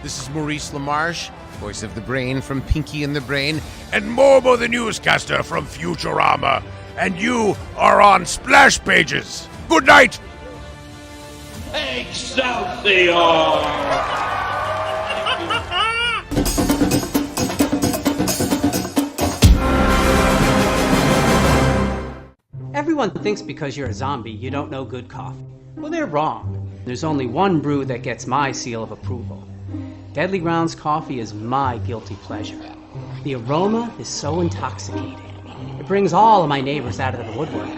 This is Maurice LaMarche, voice of the brain from Pinky and the Brain, and Momo the newscaster from Futurama. And you are on Splash Pages. Good night! Excelsior! Everyone thinks because you're a zombie, you don't know good coffee. Well, they're wrong. There's only one brew that gets my seal of approval. Deadly Grounds coffee is my guilty pleasure. The aroma is so intoxicating. It brings all of my neighbors out of the woodwork.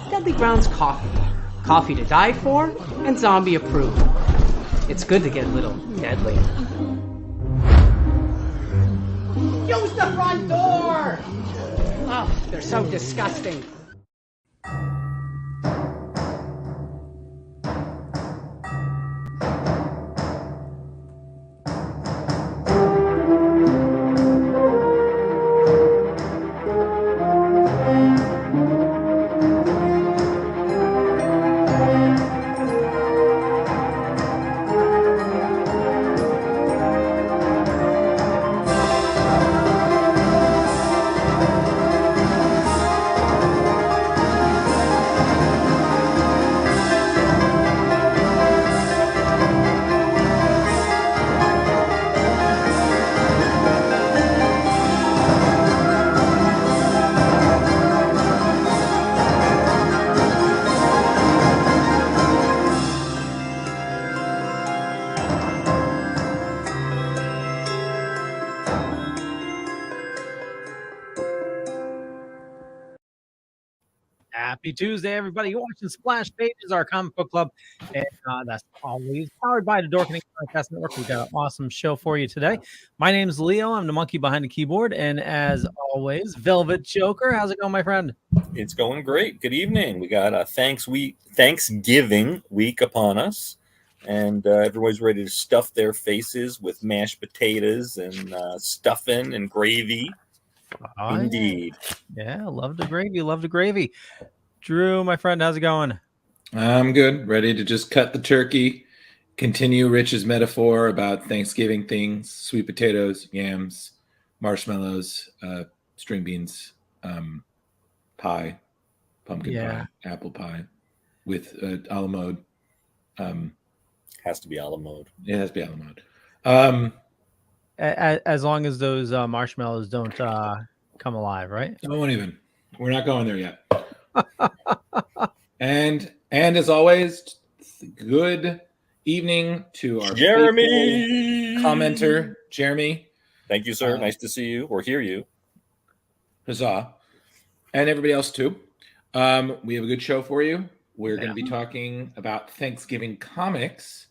Deadly Grounds coffee. Coffee to die for and zombie approved. It's good to get a little deadly. Use the front door! Oh, they're so disgusting. Happy Tuesday, everybody. You're watching Splash Pages, our comic book club, and that's always powered by the Dorkening Podcast Network. We've got an awesome show for you today. My name's Leo. I'm the monkey behind the keyboard, and as always, Velvet Joker. How's it going, my friend? It's going great. Good evening. We got a Thanksgiving week upon us, and everybody's ready to stuff their faces with mashed potatoes and stuffing and gravy. Oh, Indeed. Yeah, love the gravy. Love the gravy. Drew, my friend, how's it going? I'm good. Ready to just cut the turkey, continue Rich's metaphor about Thanksgiving things, sweet potatoes, yams, marshmallows, string beans, pie, pumpkin pie, apple pie with a la mode. Has to be a la mode. It has to be a la mode. As long as those marshmallows don't come alive, right? I won't even. We're not going there yet. and as always, good evening to our Jeremy commenter, Jeremy. Thank you, sir. Nice to see you or hear you. Huzzah. And everybody else too. We have a good show for you. We're going to be talking about Thanksgiving comics.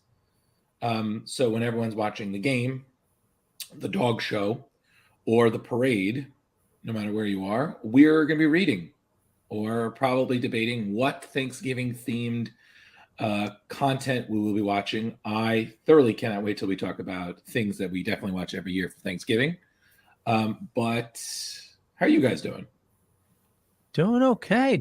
So when everyone's watching the game, the dog show, or the parade, no matter where you are, we're going to be reading or probably debating what Thanksgiving themed content we will be watching. I thoroughly cannot wait till we talk about things that we definitely watch every year for Thanksgiving. But how are you guys doing? Doing okay.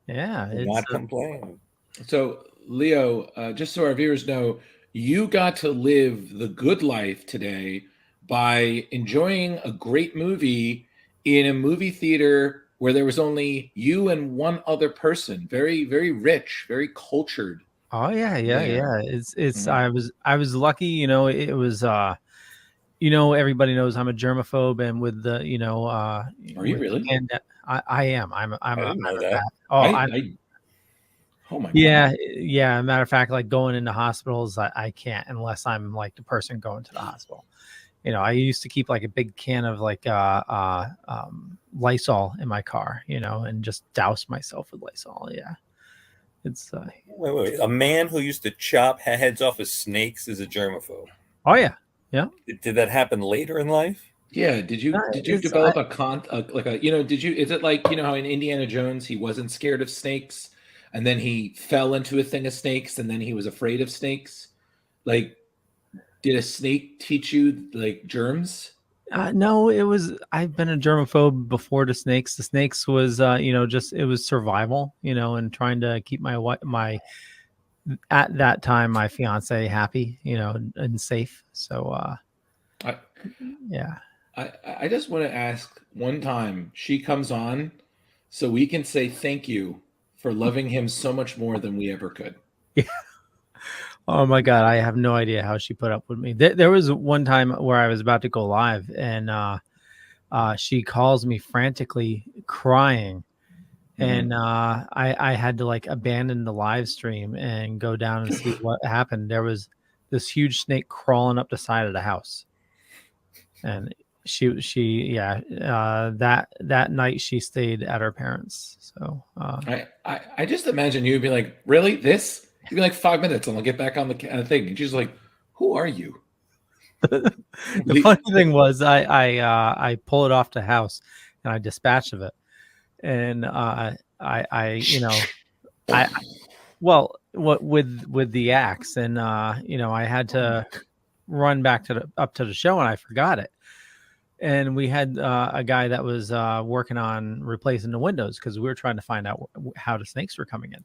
Yeah. Not complaining. So, Leo, just so our viewers know, you got to live the good life today by enjoying a great movie in a movie theater where there was only you and one other person. Very, very rich, very cultured. Oh yeah. It's I was lucky, it was everybody knows I'm a germaphobe, and with the Are you really? And I am. I'm I didn't know that. Oh my God. Yeah. Matter of fact, like going into hospitals, I can't unless I'm like the person going to the hospital. I used to keep like a big can of like Lysol in my car, and just douse myself with Lysol. Yeah. It's Wait. A man who used to chop heads off of snakes is a germaphobe. Oh yeah. Yeah. Did that happen later in life? Yeah. Did you develop is it like, how in Indiana Jones, he wasn't scared of snakes and then he fell into a thing of snakes and then he was afraid of snakes? Like, did a snake teach you like germs? No, I've been a germaphobe before the snakes. The snakes was, it was survival, and trying to keep my at that time my fiance happy, and safe. So I, yeah. I just want to ask, one time she comes on so we can say thank you for loving him so much more than we ever could. Oh my God, I have no idea how she put up with me. There was one time where I was about to go live, and she calls me frantically crying, and I had to like abandon the live stream and go down and see what happened. There was this huge snake crawling up the side of the house, and that night she stayed at her parents. So I just imagine you'd be like, really, this? You'd be like 5 minutes and I'll get back on the thing. And she's like, who are you? The funny thing was I pull it off the house and I dispatch of it, and what with the axe, and I had to run back up to the show, and I forgot it. And we had a guy that was working on replacing the windows because we were trying to find out how the snakes were coming in.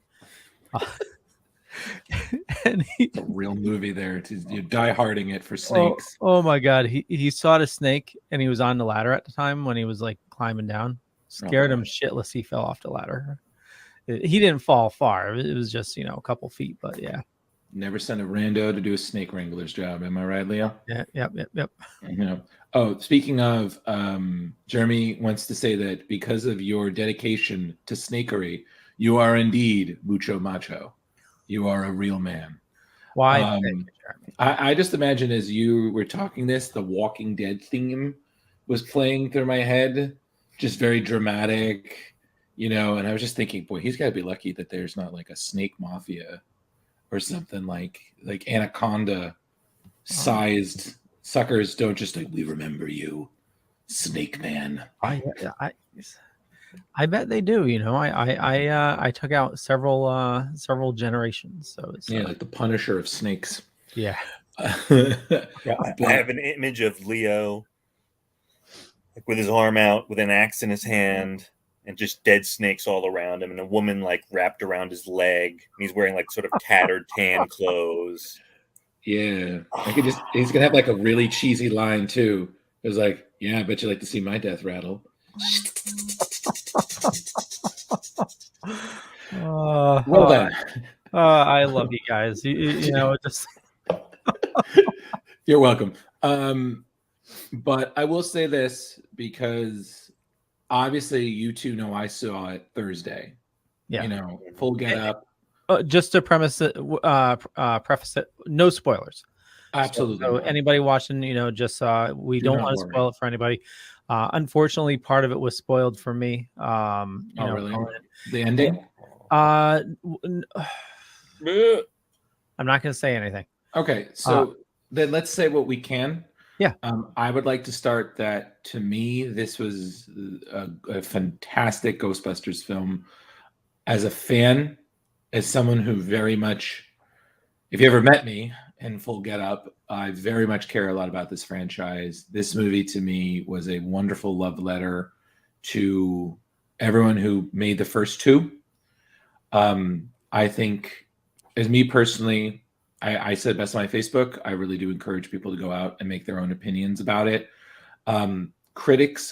And it's a real movie there. You're die-harding it for snakes. Oh my God. He saw the snake, and he was on the ladder at the time when he was like climbing down. Scared him shitless. He fell off the ladder. He didn't fall far. It was just, a couple feet, but yeah. Never send a rando to do a snake wrangler's job. Am I right, Leo? Yeah. Yep. Oh, speaking of, Jeremy wants to say that because of your dedication to snakery, you are indeed mucho macho. You are a real man. Why? I just imagine as you were talking this, the Walking Dead theme was playing through my head, just very dramatic, and I was just thinking, boy, he's got to be lucky that there's not like a snake mafia or something like Anaconda sized suckers don't just like, we remember you, Snake Man. I bet they do. I took out several generations. So it's like the Punisher of snakes. Yeah. I have an image of Leo like with his arm out, with an axe in his hand, and just dead snakes all around him, and a woman like wrapped around his leg, and he's wearing like sort of tattered tan clothes. Yeah, he's gonna have like a really cheesy line too. It was like, yeah, I bet you like to see my death rattle. Well done. I love you guys. Just you're welcome. But I will say this, because obviously you two know I saw it Thursday. Yeah. Full get up. Just to preface it, no spoilers. Absolutely. So anybody watching, just we don't want to spoil it for anybody. Unfortunately, part of it was spoiled for me. Really? The ending? I'm not going to say anything. Okay, so then let's say what we can. Yeah. I would like to start that, to me, this was a fantastic Ghostbusters film. As a fan, as someone who very much, if you ever met me in full get up, I very much care a lot about this franchise. This movie to me was a wonderful love letter to everyone who made the first two. I think, as me personally, I said best on my Facebook, I really do encourage people to go out and make their own opinions about it. Critics,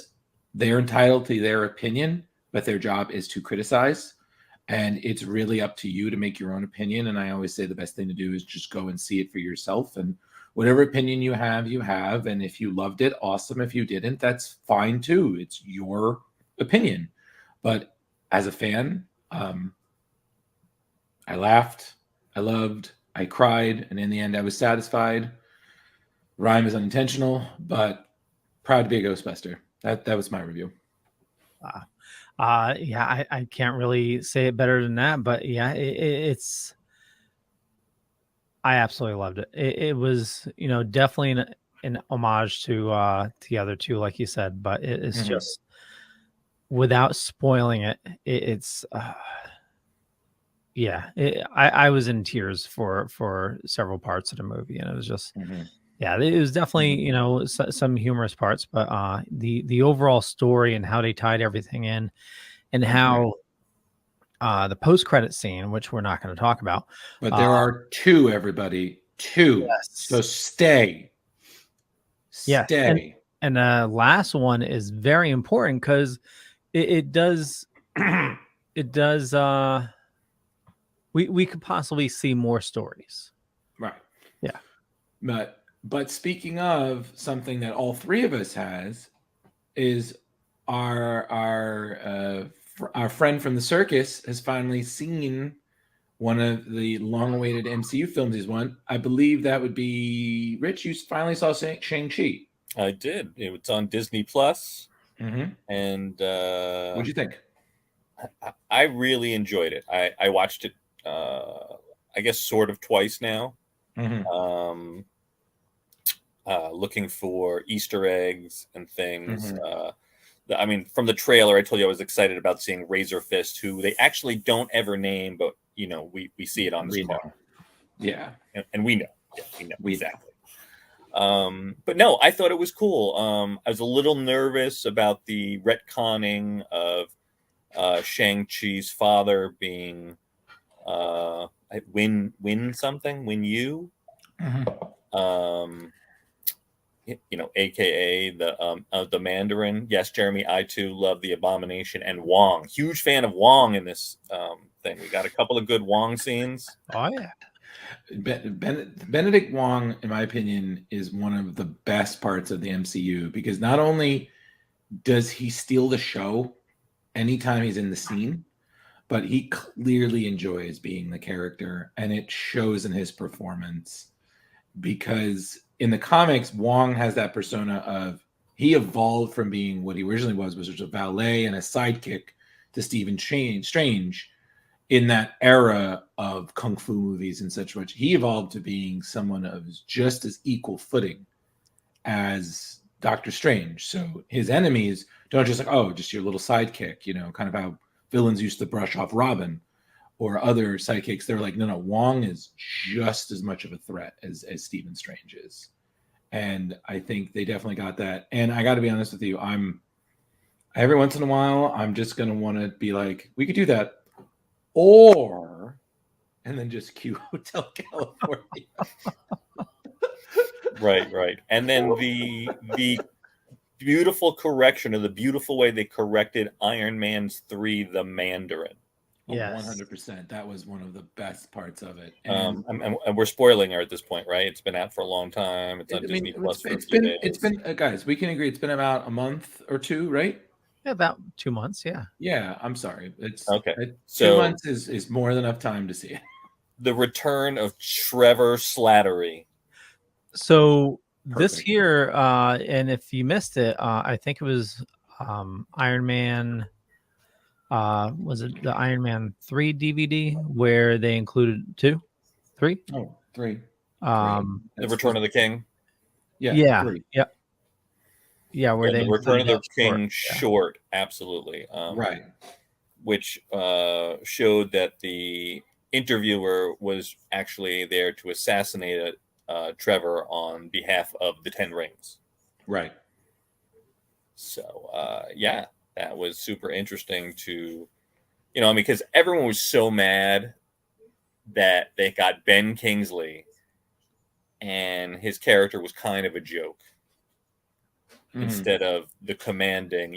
they're entitled to their opinion, but their job is to criticize. And it's really up to you to make your own opinion. And I always say the best thing to do is just go and see it for yourself. And whatever opinion you have, you have. And if you loved it, awesome. If you didn't, that's fine too. It's your opinion. But as a fan, I laughed, I loved, I cried. And in the end, I was satisfied. Rhyme is unintentional, but proud to be a Ghostbuster. That was my review. Yeah, I can't really say it better than that, but yeah, it's, I absolutely loved it. It was, definitely an homage to the other two, like you said, but it's just, without spoiling it, it's, yeah, I was in tears for several parts of the movie, and it was just, yeah, it was definitely, some humorous parts, but the overall story and how they tied everything in, and how the post-credit scene, which we're not going to talk about. But there are two, everybody. Two. Yes. So stay. Yeah, Stay. And the last one is very important because it does we could possibly see more stories. Right. Yeah. But speaking of something that all three of us has is our friend from the circus has finally seen one of the long-awaited MCU films he's won. I believe that would be Rich. You finally saw Shang-Chi. I did. It's on Disney Plus, Mm-hmm. and What'd you think? I really enjoyed it. I watched it, I guess, sort of twice now. Mm-hmm. Looking for Easter eggs and things. Mm-hmm. I mean, from the trailer, I told you I was excited about seeing Razor Fist, who they actually don't ever name, but we see it on this car. Yeah, and we know. Yeah, we know We know. exactly. But no, I thought it was cool. I was a little nervous about the retconning of Shang-Chi's father being Win Yu. Mm-hmm. AKA the Mandarin. Yes, Jeremy, I too love the Abomination and Wong. Huge fan of Wong in this thing. We got a couple of good Wong scenes. Oh yeah. Benedict Wong, in my opinion, is one of the best parts of the MCU because not only does he steal the show anytime he's in the scene, but he clearly enjoys being the character, and it shows in his performance. Because in the comics, Wong has that persona of he evolved from being what he originally was a valet and a sidekick to Stephen Strange in that era of kung fu movies and such. He evolved to being someone of just as equal footing as Doctor Strange. So his enemies don't just just your little sidekick, kind of how villains used to brush off Robin or other sidekicks. They're like, no, Wong is just as much of a threat as Stephen Strange is. And I think they definitely got that. And I got to be honest with you, every once in a while, I'm just going to want to be like, we could do that. And then just cue Hotel California. Right. And then the beautiful correction, or the beautiful way they corrected Iron Man's 3, the Mandarin. Yes. 100%. That was one of the best parts of it. And we're spoiling her at this point, right? It's been out for a long time. It's on Disney Plus. It's been guys, we can agree it's been about a month or two, right? Yeah, about 2 months. Yeah. Yeah, I'm sorry. It's okay. 2 months is more than enough time to see it. The return of Trevor Slattery. So this year, and if you missed it, I think it was Iron Man. Was it the Iron Man 3 DVD where they included 3? Oh, 3. The Return of the King. Yeah. 3. Yep. Yeah, where they the Return of the King short, absolutely. Right. Which showed that the interviewer was actually there to assassinate Trevor on behalf of the Ten Rings. Right. So, that was super interesting to, because everyone was so mad that they got Ben Kingsley and his character was kind of a joke. Instead of the commanding,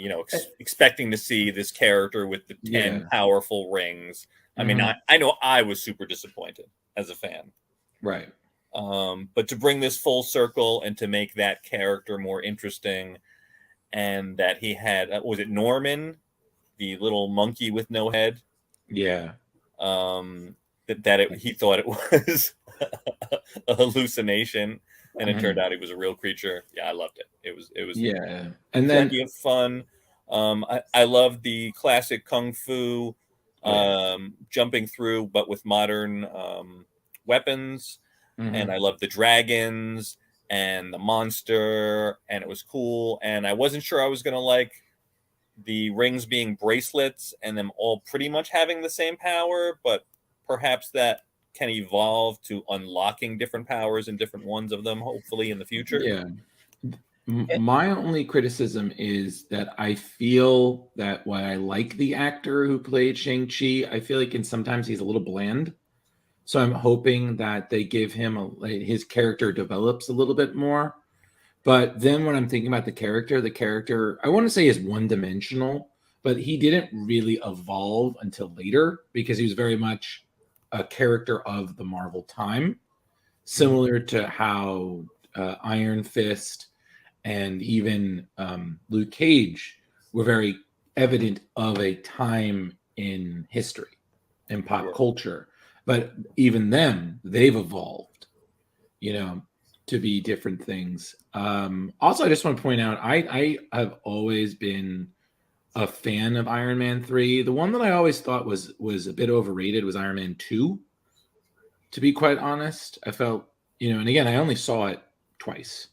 expecting to see this character with the 10 powerful rings. I mean, I know I was super disappointed as a fan. Right. But to bring this full circle and to make that character more interesting, and that he had, was it Norman, the little monkey with no head? Yeah. He thought it was a hallucination. And it turned out it was a real creature. Yeah, I loved it. It was and then plenty of fun. I love the classic kung fu jumping through, but with modern weapons. And I love the dragons and the monster, and it was cool. And I wasn't sure I was gonna like the rings being bracelets and them all pretty much having the same power, but perhaps that can evolve to unlocking different powers and different ones of them, hopefully in the future. Yeah. My only criticism is that I feel that while I like the actor who played Shang-Chi, I feel like sometimes he's a little bland. So I'm hoping that they give him his character develops a little bit more. But then when I'm thinking about the character, I want to say is one-dimensional, but he didn't really evolve until later because he was very much a character of the Marvel time, similar to how Iron Fist and even Luke Cage were very evident of a time in history and pop culture. But even them, they've evolved, to be different things. Also, I just want to point out, I have always been a fan of Iron Man 3. The one that I always thought was a bit overrated was Iron Man 2. To be quite honest, I felt, and again, I only saw it twice,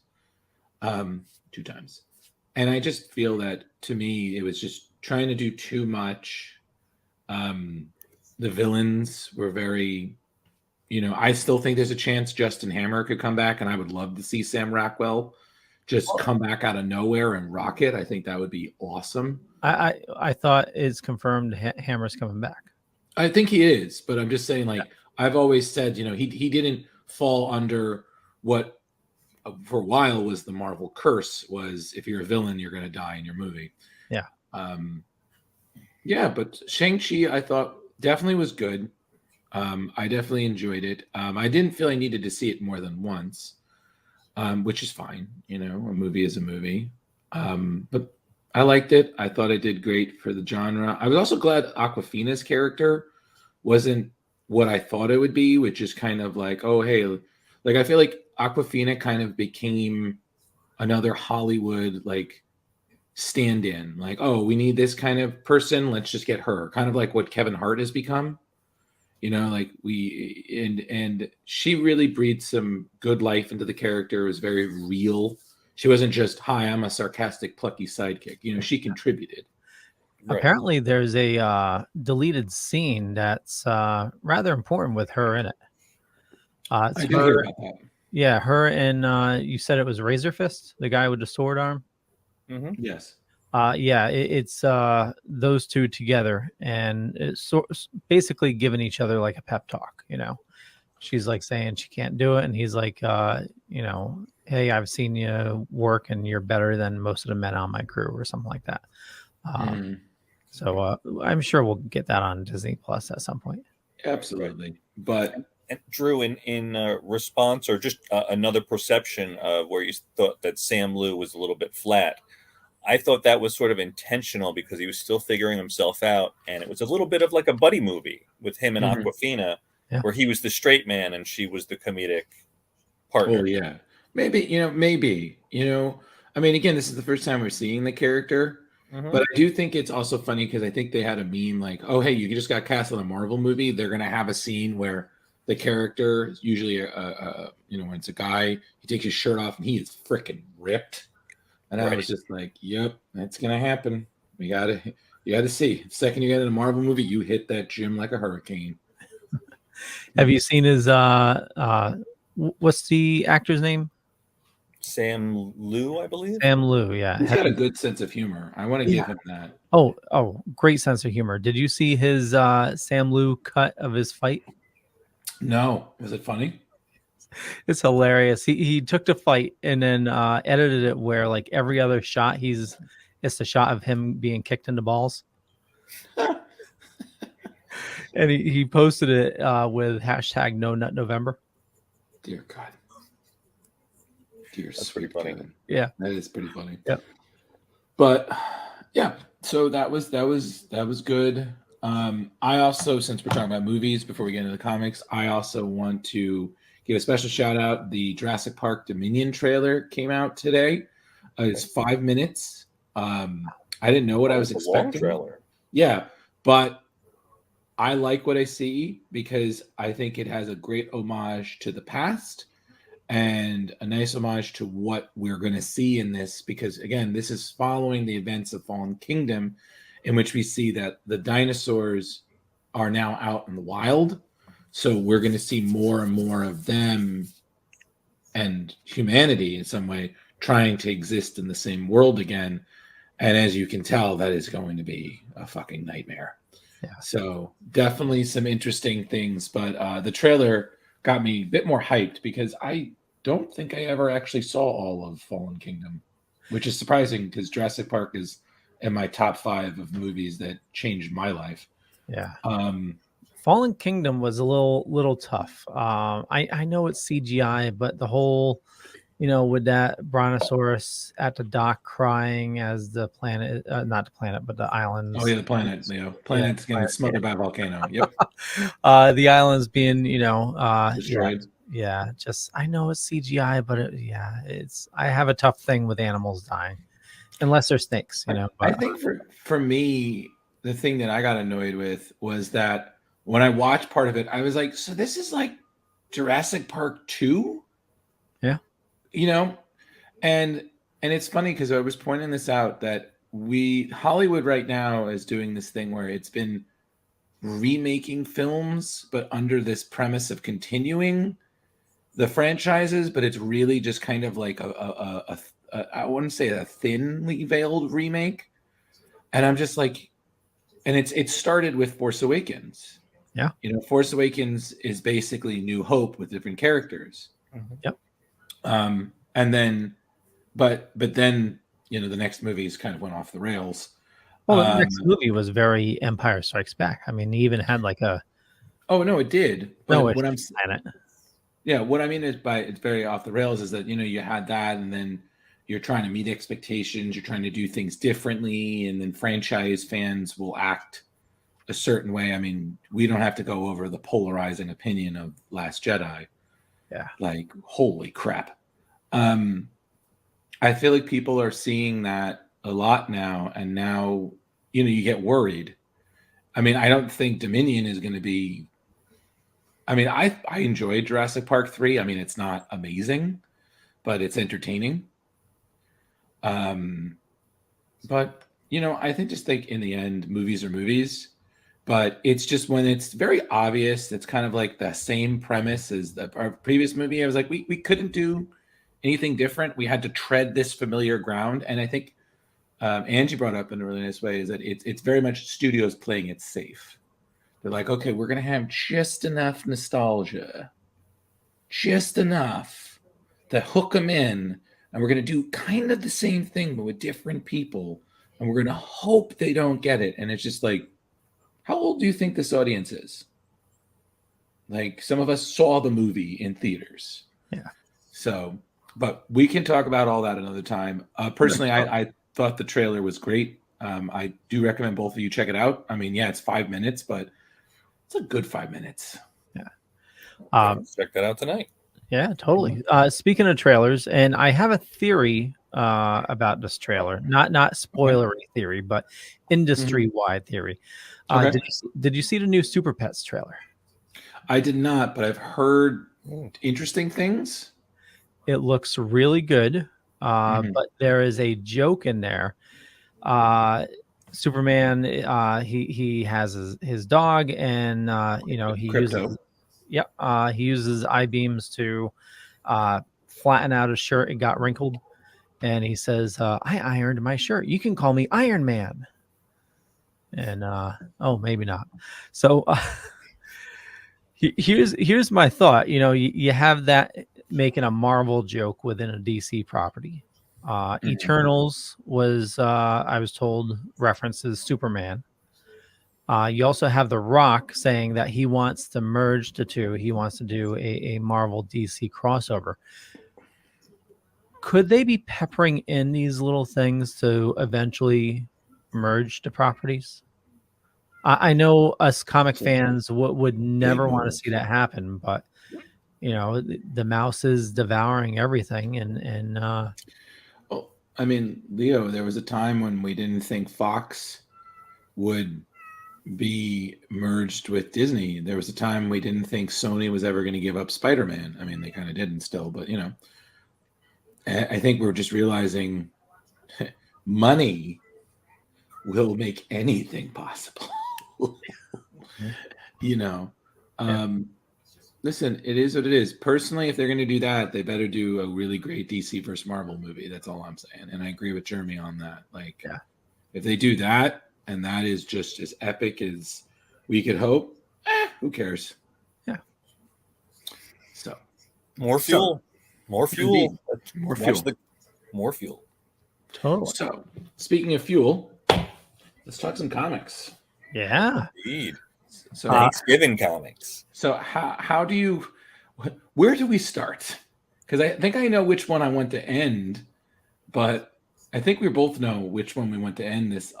2 times. And I just feel that, to me, it was just trying to do too much. The villains were very, I still think there's a chance Justin Hammer could come back, and I would love to see Sam Rockwell just come back out of nowhere and rock it. I think that would be awesome. I thought it's confirmed Hammer's coming back. I think he is, but I'm just saying, I've always said, he didn't fall under what for a while was the Marvel curse, was if you're a villain, you're going to die in your movie. Yeah. But Shang-Chi, I thought definitely was good. I definitely enjoyed it. I didn't feel I needed to see it more than once, which is fine. A movie is a movie. But I liked it. I thought it did great for the genre. I was also glad Awkwafina's character wasn't what I thought it would be, which is kind of like, oh, hey, I feel like Awkwafina kind of became another Hollywood, stand-in. Oh, we need this kind of person. Let's just get her. Kind of like what Kevin Hart has become. And she really breathed some good life into the character. It was very real. She wasn't just, hi, I'm a sarcastic, plucky sidekick. She contributed. Apparently, there's a deleted scene that's rather important with her in it. I did hear about that. Yeah, her and you said it was Razor Fist, the guy with the sword arm. Mm-hmm. Yes. It's those two together, and it's basically giving each other like a pep talk. She's saying she can't do it, and he's like, hey, I've seen you work, and you're better than most of the men on my crew, or something like that. So I'm sure we'll get that on Disney Plus at some point. Absolutely, but. And Drew, in response or just another perception of where you thought that Sam Liu was a little bit flat, I thought that was sort of intentional because he was still figuring himself out, and it was a little bit of like a buddy movie with him and Awkwafina, where he was the straight man and she was the comedic partner. Oh yeah, maybe. I mean, again, this is the first time we're seeing the character. But I do think it's also funny because I think they had a meme like, oh, hey, you just got cast in a Marvel movie. They're going to have a scene where the character, usually, when it's a guy, he takes his shirt off and he is freaking ripped. And I was just like, yep, that's going to happen. You got to see. The second you get in a Marvel movie, you hit that gym like a hurricane. Have you seen his, what's the actor's name? Sam Liu, I believe. Sam Liu, yeah. He's got a good sense of humor. I want to give him that. Oh, great sense of humor. Did you see his Sam Liu cut of his fight? No. Was it funny? It's hilarious. He took the fight and then edited it where every other shot it's the shot of him being kicked in the balls. And he posted it with hashtag No Nut November. Dear God. That's pretty funny. God. Yeah. That is pretty funny. Yep. But yeah, so that was good. I also, since we're talking about movies before we get into the comics, I also want to give a special shout out. The Jurassic Park Dominion trailer came out today. It's 5 minutes. I didn't know what I was expecting. Long trailer. Yeah, but I like what I see because I think it has a great homage to the past and a nice homage to what we're going to see in this. Because again, this is following the events of Fallen Kingdom, in which we see that the dinosaurs are now out in the wild. So we're going to see more and more of them and humanity in some way trying to exist in the same world again. And as you can tell, that is going to be a fucking nightmare. Yeah. So definitely some interesting things, but the trailer got me a bit more hyped because I don't think I ever actually saw all of Fallen Kingdom, which is surprising because Jurassic Park is in my top 5 of movies that changed my life. Yeah. Um, Fallen Kingdom was a little tough. I know it's CGI, but the whole, with that brontosaurus at the dock crying as the planet, not the planet, but the islands. oh yeah, the planet, Leo. Planet's getting smothered by a volcano. Yep, The islands being, destroyed. yeah. Just I know it's CGI, but I have a tough thing with animals dying, unless they're snakes, I But, think for me, the thing that I got annoyed with was that when I watched part of it, I was like, so this is like Jurassic Park 2? Yeah. And it's funny because I was pointing this out that Hollywood right now is doing this thing where it's been remaking films, but under this premise of continuing the franchises, but it's really just kind of like a I wouldn't say a thinly veiled remake. And I'm just like, and it started with Force Awakens. Yeah. Force Awakens is basically New Hope with different characters. Yep. And then, but then, the next movies kind of went off the rails. Well, the next movie was very Empire Strikes Back. I mean, he even had like a. Oh no, it did. But No, what I'm planet. Yeah, what I mean is by it's very off the rails is that you had that, and then you're trying to meet expectations, you're trying to do things differently, and then franchise fans will act a certain way. I mean, we don't have to go over the polarizing opinion of Last Jedi. Yeah. Like, holy crap. I feel like people are seeing that a lot now, and now, you get worried. I mean, I don't think Dominion is going to be. I mean, I enjoyed Jurassic Park 3. I mean, it's not amazing, but it's entertaining. But I think just like in the end, movies are movies. But it's just when it's very obvious, it's kind of like the same premise as our previous movie. I was like, we couldn't do anything different. We had to tread this familiar ground. And I think Angie brought up in a really nice way is that it's very much studios playing it safe. They're like, okay, we're going to have just enough nostalgia, just enough to hook them in. And we're going to do kind of the same thing, but with different people. And we're going to hope they don't get it. And it's just like, how old do you think this audience is? Like, some of us saw the movie in theaters. Yeah. So, but we can talk about all that another time. Personally, I thought the trailer was great. I do recommend both of you check it out. I mean, yeah, it's 5 minutes, but it's a good 5 minutes. Yeah. Check that out tonight. Yeah, totally. Speaking of trailers, and I have a theory about this trailer, not spoilery theory, but industry-wide theory. Okay. Did you see the new Super Pets trailer? I did not, but I've heard interesting things. It looks really good, but there is a joke in there. Superman, he has his dog, and he Crypto. he uses I-beams to flatten out his shirt. It got wrinkled, and he says, "I ironed my shirt. You can call me Iron Man." And maybe not. So here's my thought. You have that making a Marvel joke within a DC property. Eternals was, I was told, references Superman. You also have The Rock saying that he wants to merge the two. He wants to do a Marvel DC crossover. Could they be peppering in these little things to eventually merge the properties? I know us comic fans would never want to see that happen, but the mouse is devouring everything, and Well, I mean, Leo, there was a time when we didn't think Fox would be merged with Disney. There was a time we didn't think Sony was ever going to give up Spider-Man. I mean, they kind of didn't still, but I think we're just realizing money will make anything possible. Listen, it is what it is. Personally, if they're going to do that, they better do a really great DC versus Marvel movie. That's all I'm saying. And I agree with Jeremy on that. Like, if they do that, and that is just as epic as we could hope, who cares? Yeah. So, More fuel. More fuel. Indeed. More fuel. More fuel. Totally. So, speaking of fuel, let's talk some comics. Yeah. Indeed. So, Thanksgiving comics. So how do you, where do we start? Because I think I know which one I want to end, but I think we both know which one we want to end this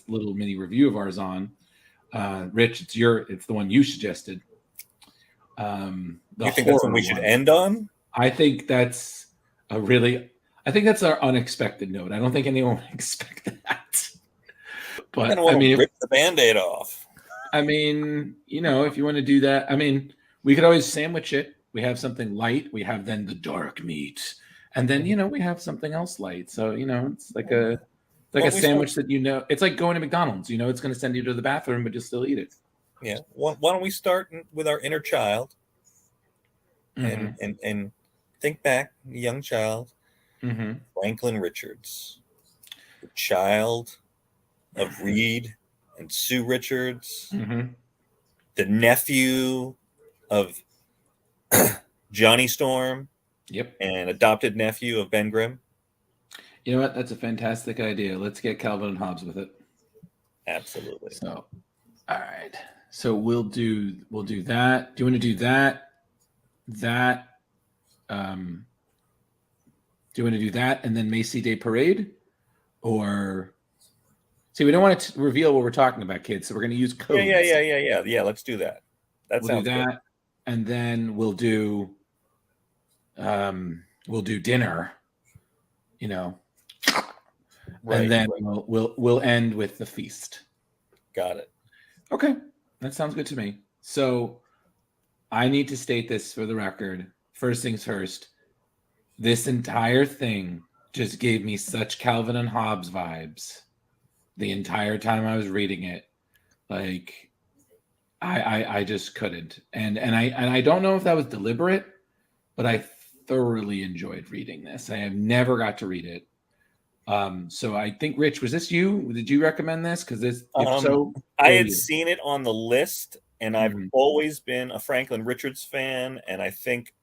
little mini review of ours on. Rich, it's the one you suggested. You think that's what we should end on? I think that's our unexpected note. I don't think anyone would expect that. But I mean, rip the Band-Aid off. I mean, if you want to do that, I mean, we could always sandwich it. We have something light. We have then the dark meat. And then, we have something else light. So, it's like a sandwich that, it's like going to McDonald's, it's going to send you to the bathroom, but you'll still eat it. Yeah. Why don't we start with our inner child and think back, young child, Franklin Richards, the child of Reed and Sue Richards, the nephew of Johnny Storm, and adopted nephew of Ben Grimm. You know what? That's a fantastic idea. Let's get Calvin and Hobbes with it. Absolutely. So, all right. So we'll do that. Do you want to do that? Do you want to do that and then Macy Day Parade, or? See, we don't want to reveal what we're talking about, kids. So we're going to use codes. Yeah. Let's do that. We'll do that, good. And then we'll do dinner. Right, and then we'll end with the feast. Got it. Okay, that sounds good to me. So I need to state this for the record. First things first. This entire thing just gave me such Calvin and Hobbes vibes. The entire time I was reading it, like I just couldn't, and I don't know if that was deliberate, but I thoroughly enjoyed reading this. I have never got to read it, so I think Rich, was this you? Did you recommend this? Because this, if so, I had seen it on the list, and I've always been a Franklin Richards fan, and I think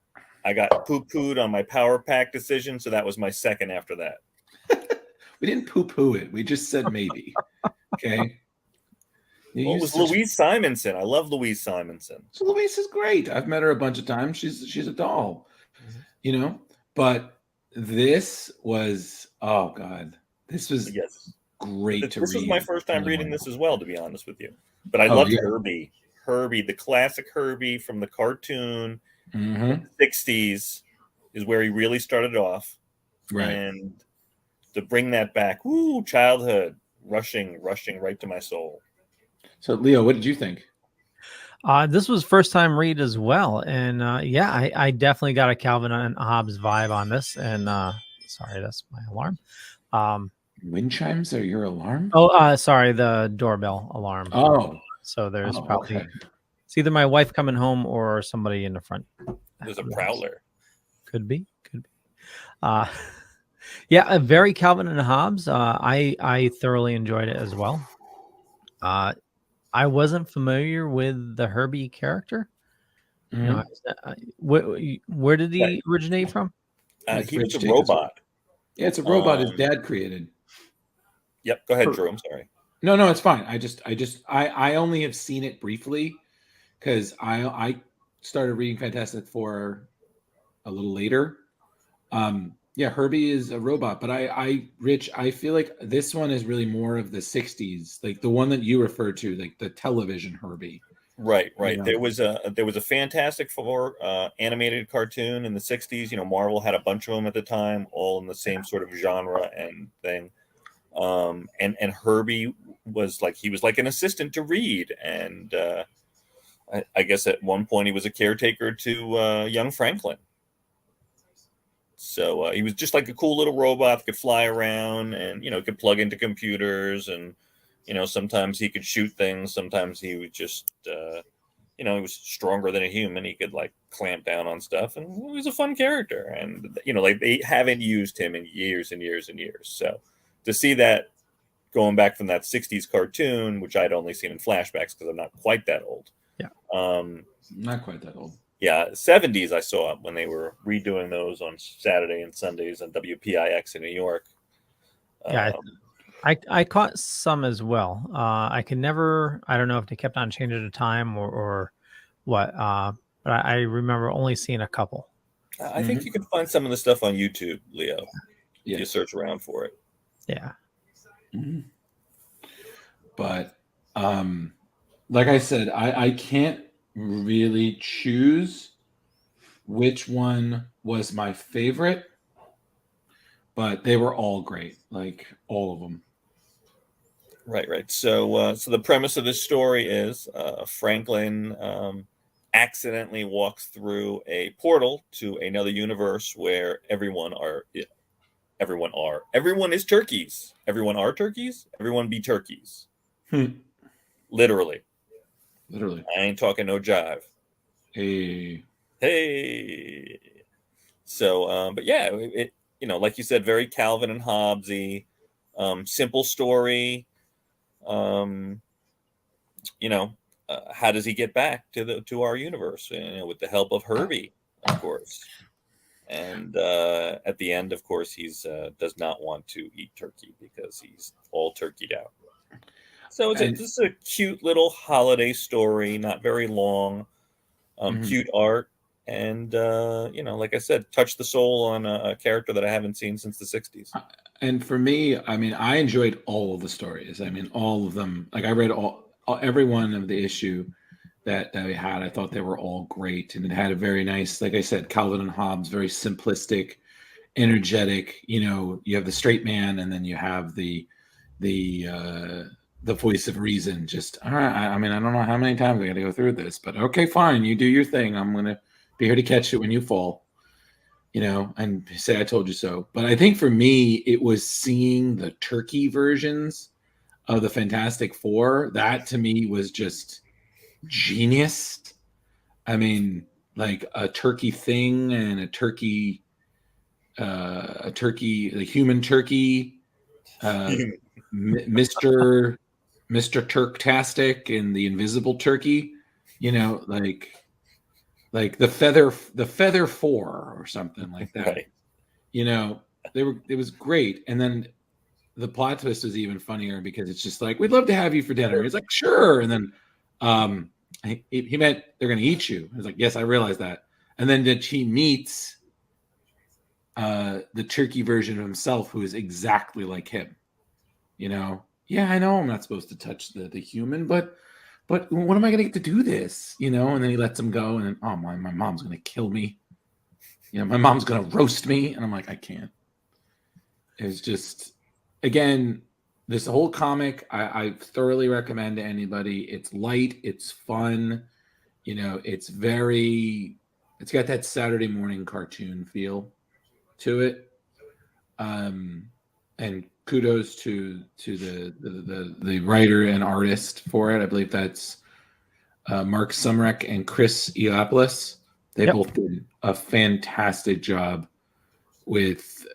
I got poo-pooed on my Power Pack decision, so that was my second after that. We didn't poo-poo it. We just said maybe. Okay. It was Louise Simonson. I love Louise Simonson. So Louise is great. I've met her a bunch of times. She's a doll, But this was, oh God, this was great to read. This was my first time reading this as well, to be honest with you. But I loved Herbie. Herbie, the classic Herbie from the cartoon, 60s, is where he really started off. Right. And to bring that back, childhood, rushing right to my soul. So, Leo, what did you think? This was first time read as well, and I definitely got a Calvin and Hobbes vibe on this. And sorry, that's my alarm. Wind chimes are your alarm? Oh, sorry, the doorbell alarm. Oh, so there's probably it's either my wife coming home or somebody in the front. There's a prowler. Could be. Yeah, a very Calvin and Hobbes. I thoroughly enjoyed it as well. I wasn't familiar with the Herbie character. Where did he originate from? He was a robot. Yeah, it's a robot his dad created. Yep. Go ahead, Drew. I'm sorry. No, it's fine. I only have seen it briefly because I started reading Fantastic Four a little later. Yeah, Herbie is a robot, but Rich, I feel like this one is really more of the 60s, like the one that you referred to, like the television Herbie. Right. There was a Fantastic Four animated cartoon in the 60s. Marvel had a bunch of them at the time, all in the same sort of genre and thing. And Herbie was like an assistant to Reed, and I guess at one point he was a caretaker to young Franklin. So he was just like a cool little robot that could fly around and, could plug into computers. And, sometimes he could shoot things. Sometimes he would just, you know, he was stronger than a human. He could like clamp down on stuff, and he was a fun character. And you know, like they haven't used him in years and years and years. So to see that going back from that '60s cartoon, which I'd only seen in flashbacks because I'm not quite that old. Yeah. Not quite that old. Yeah, '70s I saw when they were redoing those on Saturday and Sundays on WPIX in New York. Yeah, I caught some as well. I don't know if they kept on changing the time or what, but I remember only seeing a couple. I think you can find some of the stuff on YouTube, Leo. Yeah. If you search around for it. Yeah. Mm-hmm. But like I said, I can't really choose which one was my favorite, but they were all great, like all of them. Right. So the premise of this story is Franklin accidentally walks through a portal to another universe where everyone is turkeys. Everyone are turkeys. Everyone be turkeys. Literally. I ain't talking no jive. Hey. So, but yeah, it you know, like you said, very Calvin and Hobbesy, simple story. You know, how does he get back to our universe? You know, with the help of Herbie, of course. And at the end, of course, he's does not want to eat turkey because he's all turkeyed out. So it's a cute little holiday story, not very long, cute art, and you know, like I said, touch the soul on a character that I haven't seen since the '60s. And for me, I mean, I enjoyed all of the stories. I mean, all of them. Like I read every one of the issue that we had. I thought they were all great, and it had a very nice, like I said, Calvin and Hobbes, very simplistic, energetic. You know, you have the straight man, and then you have the voice of reason. Just all right. I mean, I don't know how many times I got to go through this, but okay, fine. You do your thing. I'm gonna be here to catch it when you fall. You know, and say I told you so. But I think for me, it was seeing the turkey versions of the Fantastic Four. That to me was just genius. I mean, like a turkey thing and a turkey, the human turkey, Mr. Turktastic and the invisible turkey, you know, like the feather four or something like that. Right. You know, it was great. And then the plot twist was even funnier because it's just like, we'd love to have you for dinner. He's like, sure. And then he meant they're going to eat you. He's like, yes, I realize that. And then he meets the turkey version of himself, who is exactly like him. You know, yeah, I know I'm not supposed to touch the human, but when am I going to get to do this? You know, and then he lets him go, and then, oh, my mom's going to kill me. You know, my mom's going to roast me. And I'm like, I can't. It's just, again, this whole comic, I thoroughly recommend to anybody. It's light. It's fun. You know, it's got that Saturday morning cartoon feel to it. And kudos to the writer and artist for it. I believe that's Mark Sumrek and Chris Eopoulos. They both did a fantastic job with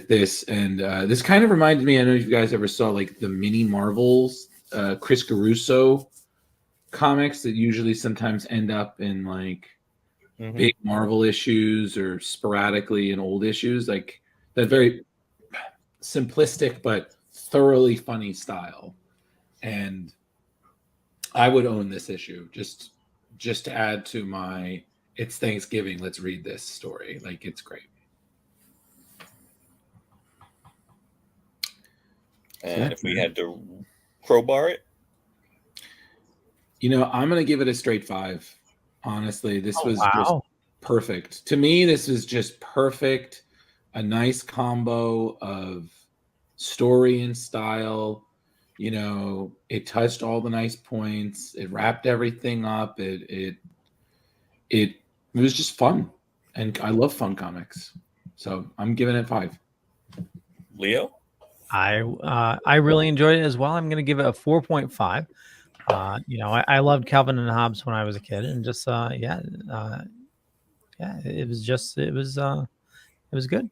this, and this kind of reminded me. I don't know if you guys ever saw like the mini Marvels, Chris Caruso comics that usually sometimes end up in like big Marvel issues or sporadically in old issues, like that very simplistic but thoroughly funny style. And I would own this issue just to add to my it's Thanksgiving, let's read this story. Like, it's great. And if we had to crowbar it, you know, I'm going to give it a straight 5. Honestly, this was just perfect. To me, this is just perfect. A nice combo of story and style. You know, it touched all the nice points. It wrapped everything up. It was just fun. And I love fun comics. So I'm giving it 5. Leo? I really enjoyed it as well. I'm going to give it a 4.5. I loved Calvin and Hobbes when I was a kid, and just it was good.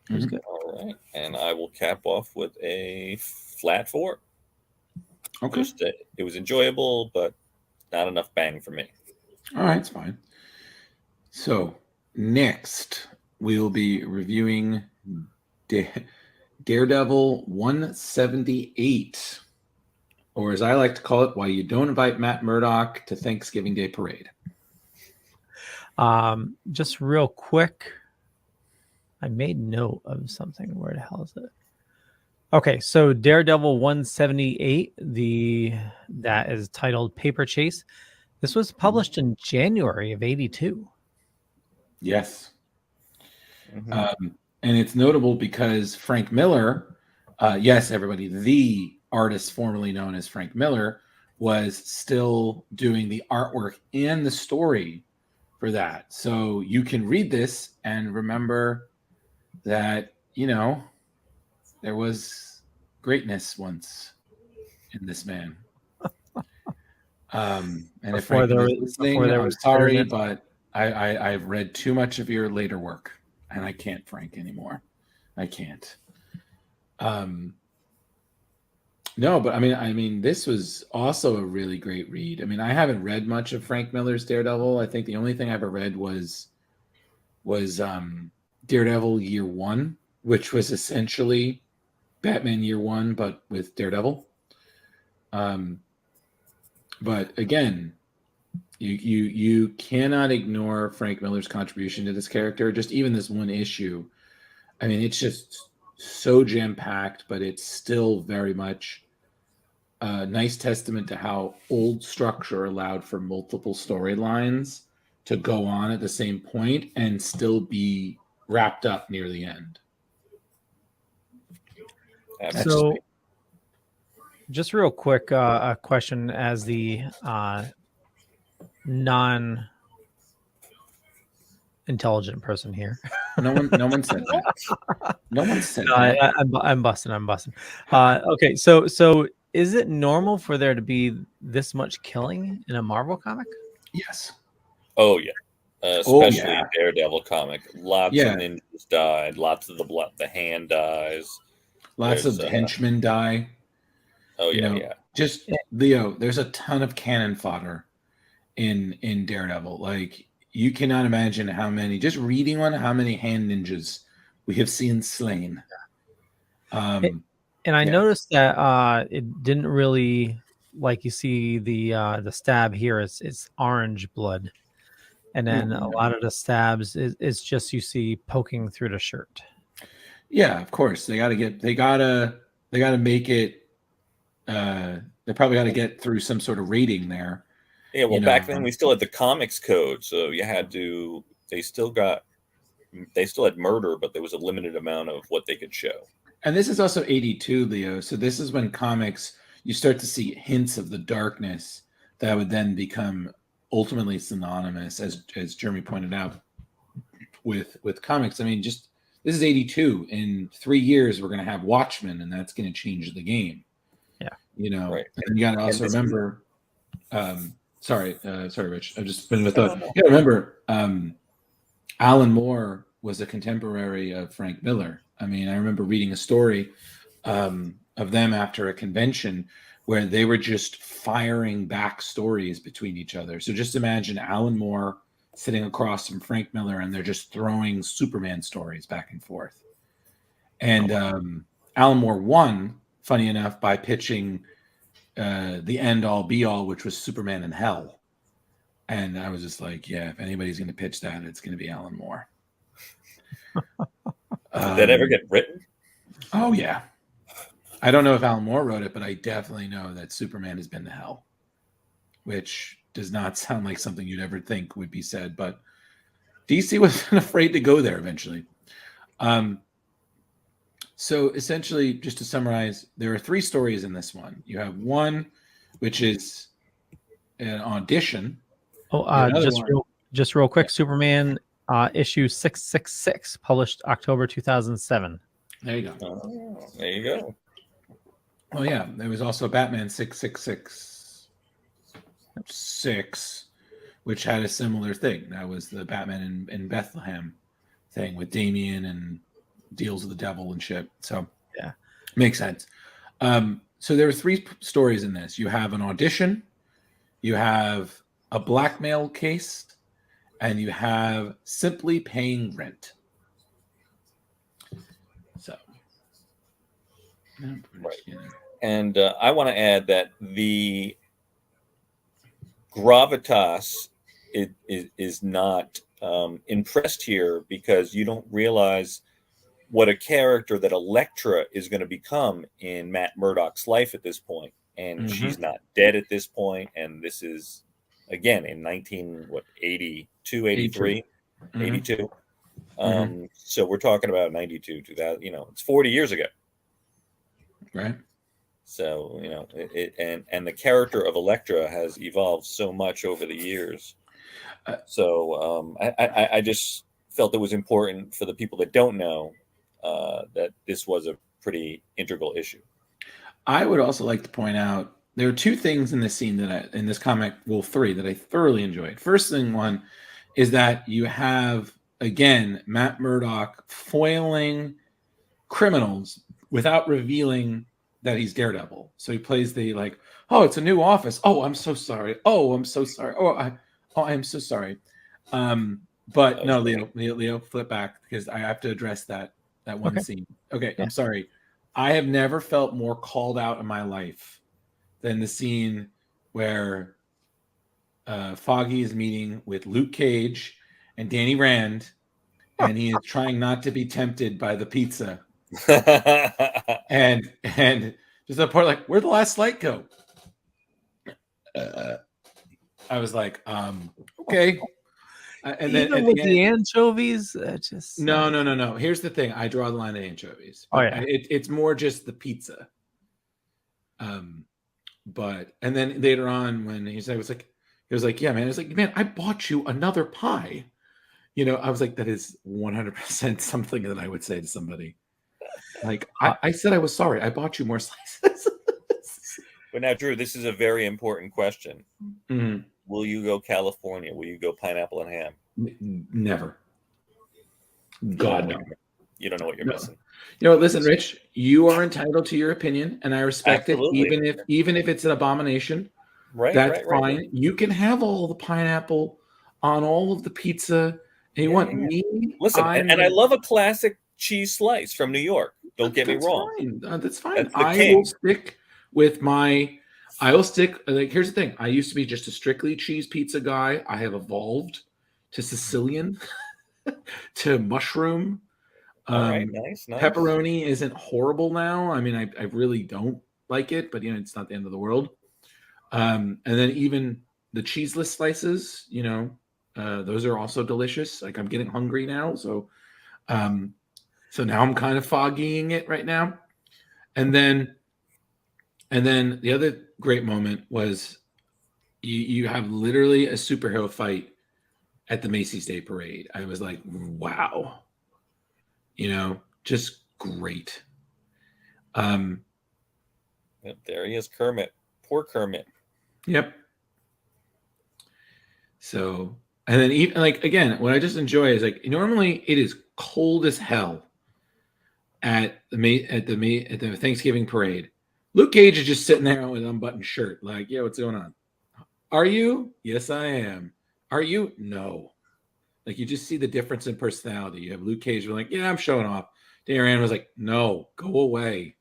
It was good. All right, and I will cap off with a flat 4. Okay. Just, it was enjoyable, but not enough bang for me. All right, it's fine. So next we will be reviewing Daredevil 178, or as I like to call it, Why You Don't Invite Matt Murdock to Thanksgiving Day Parade. Just real quick, I made note of something. Where the hell is it? Okay, so Daredevil 178, that is titled Paper Chase. This was published in January of '82. Yes. And it's notable because Frank Miller, yes, everybody, the artist formerly known as Frank Miller, was still doing the artwork and the story for that. So you can read this and remember that, there was greatness once in this man. And if Frank is listening, I'm sorry, but I've read too much of your later work, and I can't, Frank, anymore. I can't. No, but I mean, this was also a really great read. I mean, I haven't read much of Frank Miller's Daredevil. I think the only thing I ever read was Daredevil Year One, which was essentially Batman Year One, but with Daredevil. But again, you cannot ignore Frank Miller's contribution to this character. Just even this one issue, I mean, it's just so jam-packed, but it's still very much a nice testament to how old structure allowed for multiple storylines to go on at the same point and still be wrapped up near the end. So, just real quick, a question as the non-intelligent person here. No one said that. No one said that. I'm busting. Okay, so is it normal for there to be this much killing in a Marvel comic? Yes. Oh yeah, especially in Daredevil comic. Lots of ninjas died. Lots of the hand dies. Lots of henchmen die. Oh yeah. Just Leo, there's a ton of cannon fodder in Daredevil. Like, you cannot imagine how many, just reading on how many hand ninjas we have seen slain. And I noticed that it didn't really, like, you see the stab here is orange blood, and then a lot of the stabs is just you see poking through the shirt. Yeah, of course they gotta make it. They probably got to get through some sort of rating there. Yeah, well, back then we still had the comics code, so you had to. They still had murder, but there was a limited amount of what they could show. And this is also '82, Leo. So this is when comics, you start to see hints of the darkness that would then become ultimately synonymous, as Jeremy pointed out, with comics. I mean, just this is '82. In 3 years, we're going to have Watchmen, and that's going to change the game. Right. And you got to also remember. Sorry, Rich. I've just been with thought. You got to remember, Alan Moore was a contemporary of Frank Miller. I mean, I remember reading a story of them after a convention where they were just firing back stories between each other. So just imagine Alan Moore sitting across from Frank Miller, and they're just throwing Superman stories back and forth. And Alan Moore won, funny enough, by pitching the end all be all, which was Superman in Hell. And I was just like, yeah, if anybody's going to pitch that, it's going to be Alan Moore. Did that ever get written? Oh, yeah. I don't know if Alan Moore wrote it, but I definitely know that Superman has been to hell, which does not sound like something you'd ever think would be said, but DC wasn't afraid to go there eventually. So essentially, just to summarize, there are 3 stories in this one. You have one, which is an audition. Just real quick, Superman issue 666, published October 2007. There you go. Oh, there you go. Oh yeah, there was also Batman 666. 6, which had a similar thing. That was the Batman in Bethlehem thing with Damien and deals with the devil and shit. So Yeah. makes sense. So there were 3 stories in this. You have an audition, you have a blackmail case, and you have simply paying rent. So, Right. And I want to add that the gravitas is not impressed here because you don't realize what a character that Elektra is going to become in Matt Murdock's life at this point. And she's not dead at this point. And this is, again, in 82, 83, 82. So we're talking about 92, 2000, it's 40 years ago. Right. So, and the character of Elektra has evolved so much over the years. So I just felt it was important for the people that don't know that this was a pretty integral issue. I would also like to point out there are 2 things in this scene in this comic, 3 that I thoroughly enjoyed. First one is that you have, again, Matt Murdock foiling criminals without revealing that he's Daredevil. So he plays the oh, it's a new office. Oh, I'm so sorry. Oh, I'm so sorry. I am so sorry. But no, Leo, flip back because I have to address that one scene. Okay, yeah. I'm sorry. I have never felt more called out in my life than the scene where Foggy is meeting with Luke Cage and Danny Rand, and he is trying not to be tempted by the pizza. and just the part where'd the last light go? I was like, okay. And even then with the anchovies, just no. Here's the thing: I draw the line at anchovies. Oh yeah, it's more just the pizza. But and then later on when he was like, yeah, man. I was like, man, I bought you another pie. I was like, that is 100% something that I would say to somebody. I said I was sorry. I bought you more slices. But now, Drew, this is a very important question. Mm-hmm. Will you go California? Will you go pineapple and ham? Never. God, no. You don't know what you're missing. Listen, Rich, you are entitled to your opinion, and I respect Absolutely. it, even if it's an abomination. Right, that's fine. Right. You can have all the pineapple on all of the pizza. And you want me? Listen, and I love a classic cheese slice from New York. Don't get me wrong. Fine. That's fine. I will stick with my. I will stick. Here's the thing. I used to be just a strictly cheese pizza guy. I have evolved to Sicilian, to mushroom. All right, nice. Pepperoni isn't horrible now. I mean, I really don't like it, but it's not the end of the world. And then even the cheeseless slices, those are also delicious. I'm getting hungry now, so now I'm kind of foggying it right now. And then the other great moment was you have literally a superhero fight at the Macy's Day Parade. I was like, wow, just great. There he is, Kermit. Poor Kermit. Yep. So, and then even again, what I just enjoy is normally it is cold as hell at the Thanksgiving parade. Luke Cage is just sitting there with an unbuttoned shirt, yeah, what's going on? Are you? Yes, I am. Are you? No. You just see the difference in personality. You have Luke Cage yeah, I'm showing off. Danny Rand was like, no, go away.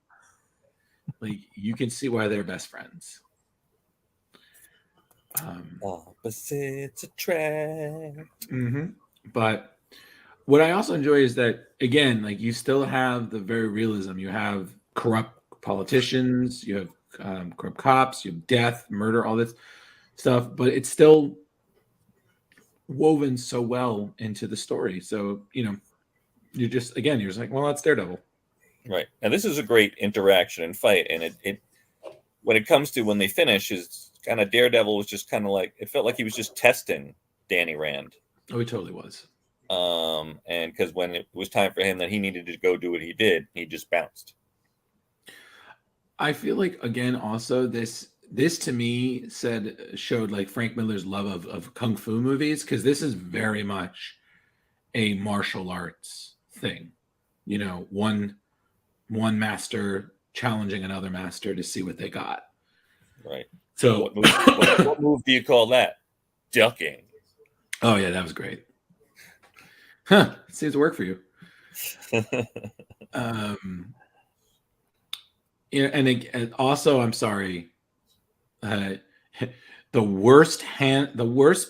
You can see why they're best friends. Opposites attract. But what I also enjoy is that, again, you still have the very realism. You have corrupt politicians, you have corrupt cops, you have death, murder, all this stuff, but it's still woven so well into the story. So, you're just like, well, that's Daredevil. Right. And this is a great interaction and fight. And it when it comes to when they finish, is kind of Daredevil was just kind of it felt like he was just testing Danny Rand. Oh, he totally was. And because when it was time for him that he needed to go do what he did, he just bounced. I feel again, also this this to me showed like Frank Miller's love of kung fu movies, because this is very much a martial arts thing. You know, one master challenging another master to see what they got. Right. So What move do you call that? Ducking. oh yeah, that was great. Huh? Seems to work for you. Yeah, and also, I'm sorry. The worst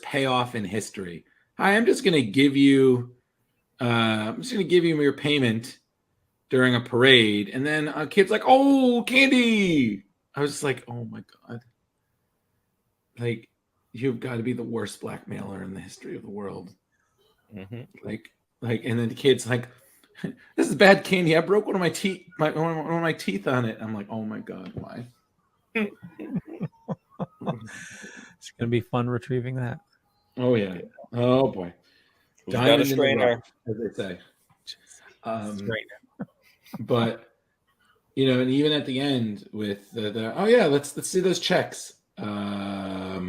payoff in history. Hi, I'm just going to give you. I'm just going to give you your payment during a parade, and then a kid's like, "Oh, candy!" I was just like, "Oh my god!" Like, you've got to be the worst blackmailer in the history of the world. Mm-hmm. Like, and then the kid's like, "This is bad candy. I broke one of my teeth. One of my teeth on it." I'm like, "Oh my god, why?" It's gonna be fun retrieving that. Oh yeah. Oh boy. Who's got a Diamond in the strainer? rough, as they say. Right. But you know, and even at the end with the oh yeah, let's see those checks. Yeah.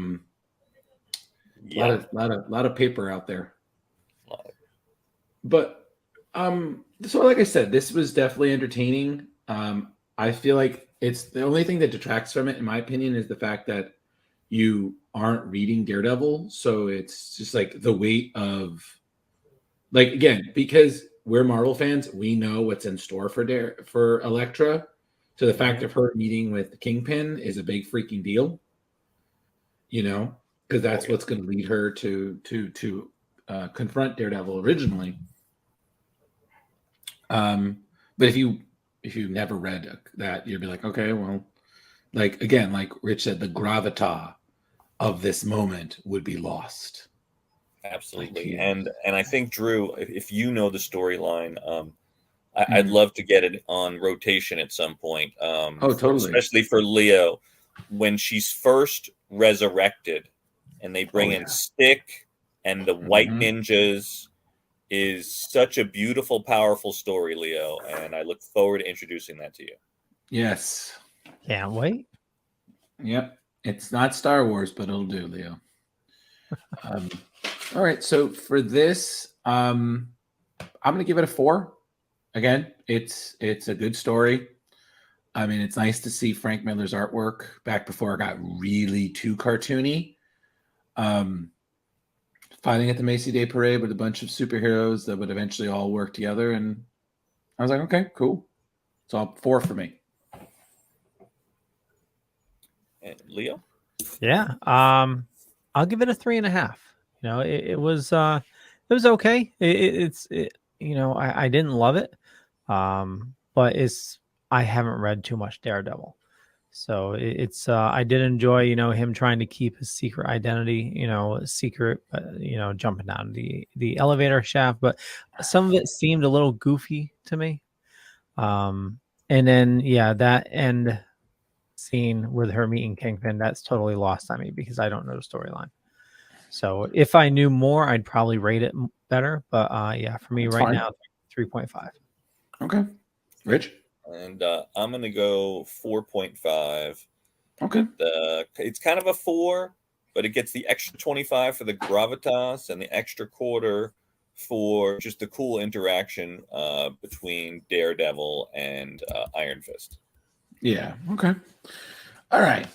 Lot of paper out there. But so like I said, this was definitely entertaining. I feel like it's the only thing that detracts from it, in my opinion, is the fact that you aren't reading Daredevil. So it's just like the weight of, like, again, because we're Marvel fans, we know what's in store for Elektra. So the fact of her meeting with the Kingpin is a big freaking deal, you know, because that's what's going to lead her to confront Daredevil originally. But if you never read that, you'd be like, okay, well, like, again, like Rich said, the gravitas of this moment would be lost. Absolutely. And I think, Drew, if you know the storyline, I'd love to get it on rotation at some point. Oh, totally. Especially for Leo, when she's first resurrected and they bring in Stick and the White Ninjas, is such a beautiful, powerful story, Leo. And I look forward to introducing that to you. Yes. Can't wait. Yep. It's not Star Wars, but it'll do, Leo. All right. So for this, I'm going to give it a 4. Again, it's a good story. I mean, it's nice to see Frank Miller's artwork back before it got really too cartoony. Fighting at the Macy Day Parade with a bunch of superheroes that would eventually all work together. And I was like, okay, cool. So 4 for me. And Leo? Yeah. I'll give it a 3.5. You know, it was okay. It's you know, I didn't love it. But I haven't read too much Daredevil. So it's I did enjoy, you know, him trying to keep his secret identity, you know, jumping down the elevator shaft, but some of it seemed a little goofy to me. And then that end scene with her meeting Kingpin, that's totally lost on me because I don't know the storyline. So if I knew more, I'd probably rate it better. But for me right now, 3.5. Okay. Rich? And I'm going to go 4.5. Okay. It's kind of a 4, but it gets the extra 25 for the gravitas and the extra quarter for just the cool interaction between Daredevil and Iron Fist. Yeah. Okay. All right.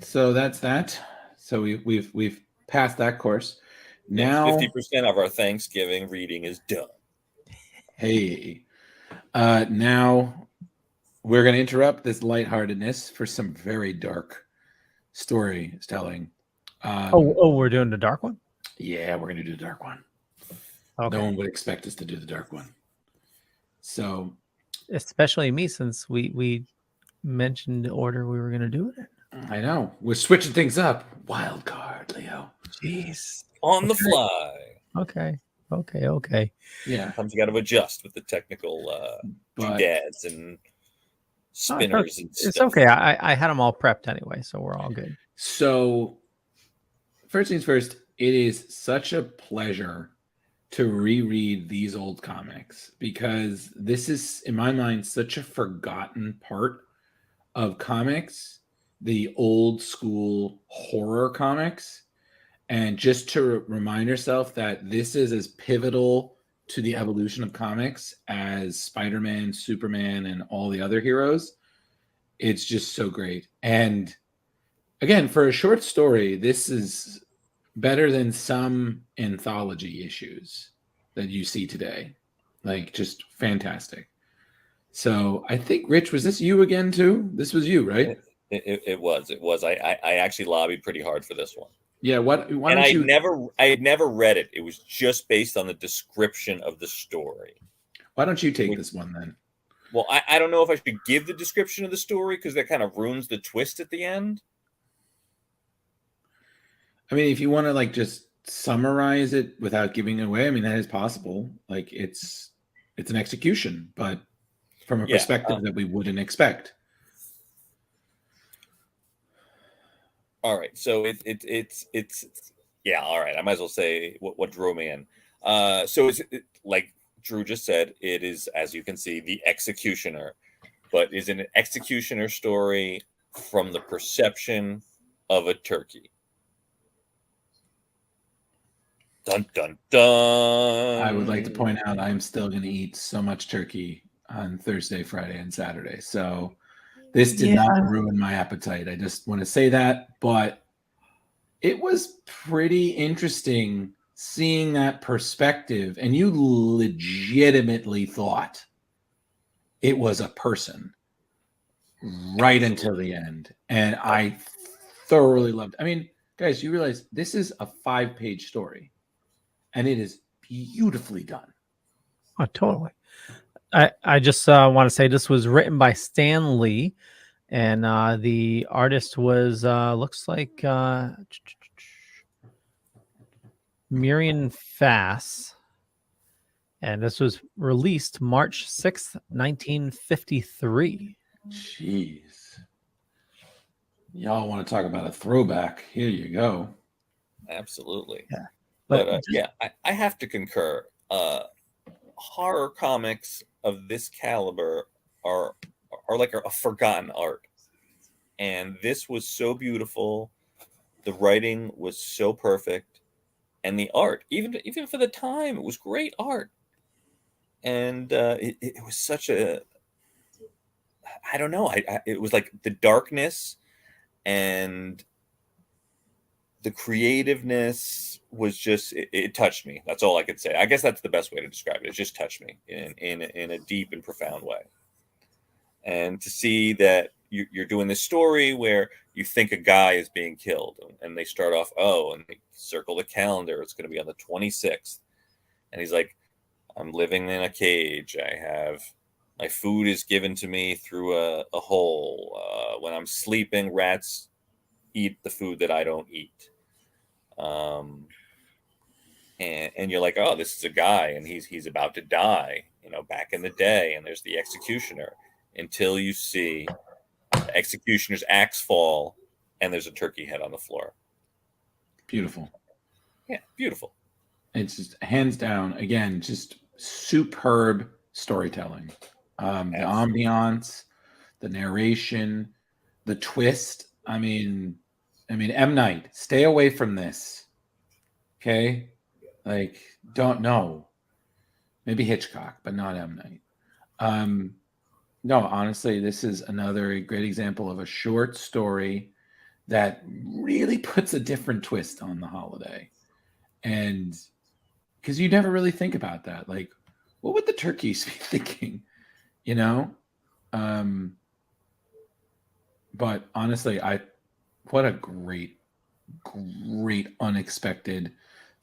So that's that. So we've passed that course. Now 50% of our Thanksgiving reading is done. Hey. Now we're going to interrupt this lightheartedness for some very dark storytelling. We're doing the dark one? Yeah, we're going to do the dark one. Okay. No one would expect us to do the dark one. So, especially me, since we mentioned the order we were going to do it in. I know. We're switching things up. Wild card, Leo. Jeez. On the fly. Okay. Yeah. Sometimes you got to adjust with the technical doodads and spinners and stuff. It's okay. I had them all prepped anyway, so we're all good. So, first things first, it is such a pleasure to reread these old comics because this is, in my mind, such a forgotten part of comics the old school horror comics, and just to remind yourself that this is as pivotal to the evolution of comics as Spider-Man, Superman, and all the other heroes. It's just so great. And again, for a short story, this is better than some anthology issues that you see today. Like, just fantastic. So I think, Rich, was this you again too? This was you, right? It was. I actually lobbied pretty hard for this one. Yeah. Why And I had never read it. It was just based on the description of the story. Why don't you take this one then? Well, I don't know if I should give the description of the story because that kind of ruins the twist at the end. I mean, if you want to like just summarize it without giving it away, I mean, that is possible. Like it's an execution, but from a perspective that we wouldn't expect. All right, so it's yeah. All right, I might as well say what drew me in. So it's like Drew just said, it is, as you can see, the executioner, but is an executioner story from the perception of a turkey. Dun dun dun. I would like to point out I'm still going to eat so much turkey on Thursday, Friday, and Saturday. So this did not ruin my appetite. I just want to say that, but it was pretty interesting seeing that perspective, and you legitimately thought it was a person right until the end. And I thoroughly loved it. I mean, guys, you realize this is a 5-page story, and it is beautifully done. Oh, totally. I just want to say this was written by Stan Lee, and the artist was looks like Miriam Fass, and this was released March 6th, 1953. Jeez. Y'all want to talk about a throwback? Here you go. Absolutely. Yeah. But yeah, I have to concur. Horror comics of this caliber are like a forgotten art, and this was so beautiful. The writing was so perfect, and the art, even for the time, it was great art. And it was such a, I don't know, it was like the darkness and the creativeness was just, it touched me. That's all I could say. I guess that's the best way to describe it. It just touched me in a deep and profound way. And to see that you're doing this story where you think a guy is being killed, and they start off, and they circle the calendar. It's going to be on the 26th. And he's like, I'm living in a cage. My food is given to me through a hole. When I'm sleeping, rats eat the food that I don't eat. And you're like, oh, this is a guy, and he's about to die, back in the day. And there's the executioner, until you see the executioner's axe fall, and there's a turkey head on the floor. Beautiful. Yeah, beautiful. It's just hands down, again, just superb storytelling. The ambiance, the narration, the twist. I mean, M. Night, stay away from this. Okay? Like, don't know. Maybe Hitchcock, but not M. Night. No, honestly, this is another great example of a short story that really puts a different twist on the holiday. And because you never really think about that. Like, what would the turkeys be thinking? But honestly, what a great unexpected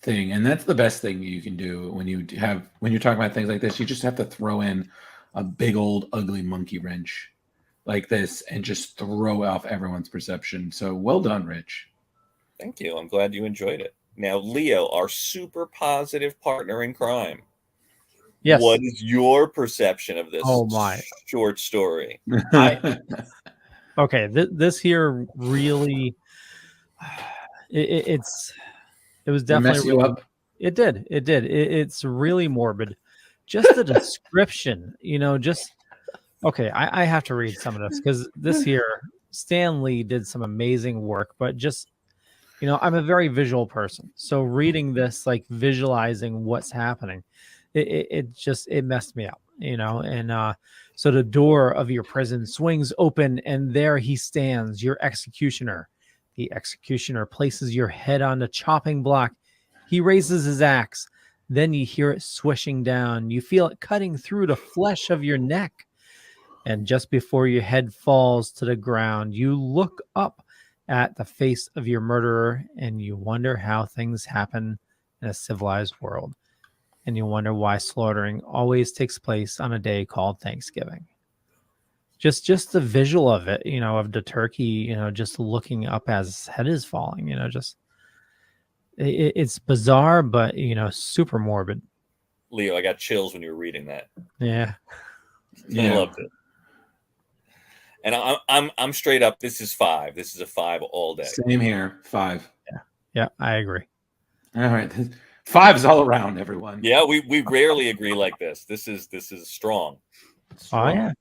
thing. And that's the best thing you can do when you're talking about things like this. You just have to throw in a big old ugly monkey wrench like this and just throw off everyone's perception. So well done, Rich. Thank you. I'm glad you enjoyed it. Now, Leo, our super positive partner in crime. Yes. What is your perception of this short story? Okay, this here really, it was definitely mess you up. It did. It's really morbid. Just the description, okay. I have to read some of this because this here Stan Lee did some amazing work, but just, I'm a very visual person. So reading this, like visualizing what's happening, it messed me up, and so the door of your prison swings open and there he stands, your executioner. The executioner places your head on the chopping block. He raises his axe. Then you hear it swishing down. You feel it cutting through the flesh of your neck. And just before your head falls to the ground, you look up at the face of your murderer and you wonder how things happen in a civilized world. And you wonder why slaughtering always takes place on a day called Thanksgiving. Just the visual of it, of the turkey, just looking up as his head is falling, it's bizarre, but, super morbid. Leo, I got chills when you were reading that. Yeah. I loved it. And I'm straight up. This is 5. This is a 5 all day. Same here. 5. Yeah, I agree. All right. 5's all around, everyone. Yeah, we rarely agree like this. This is strong. Oh yeah.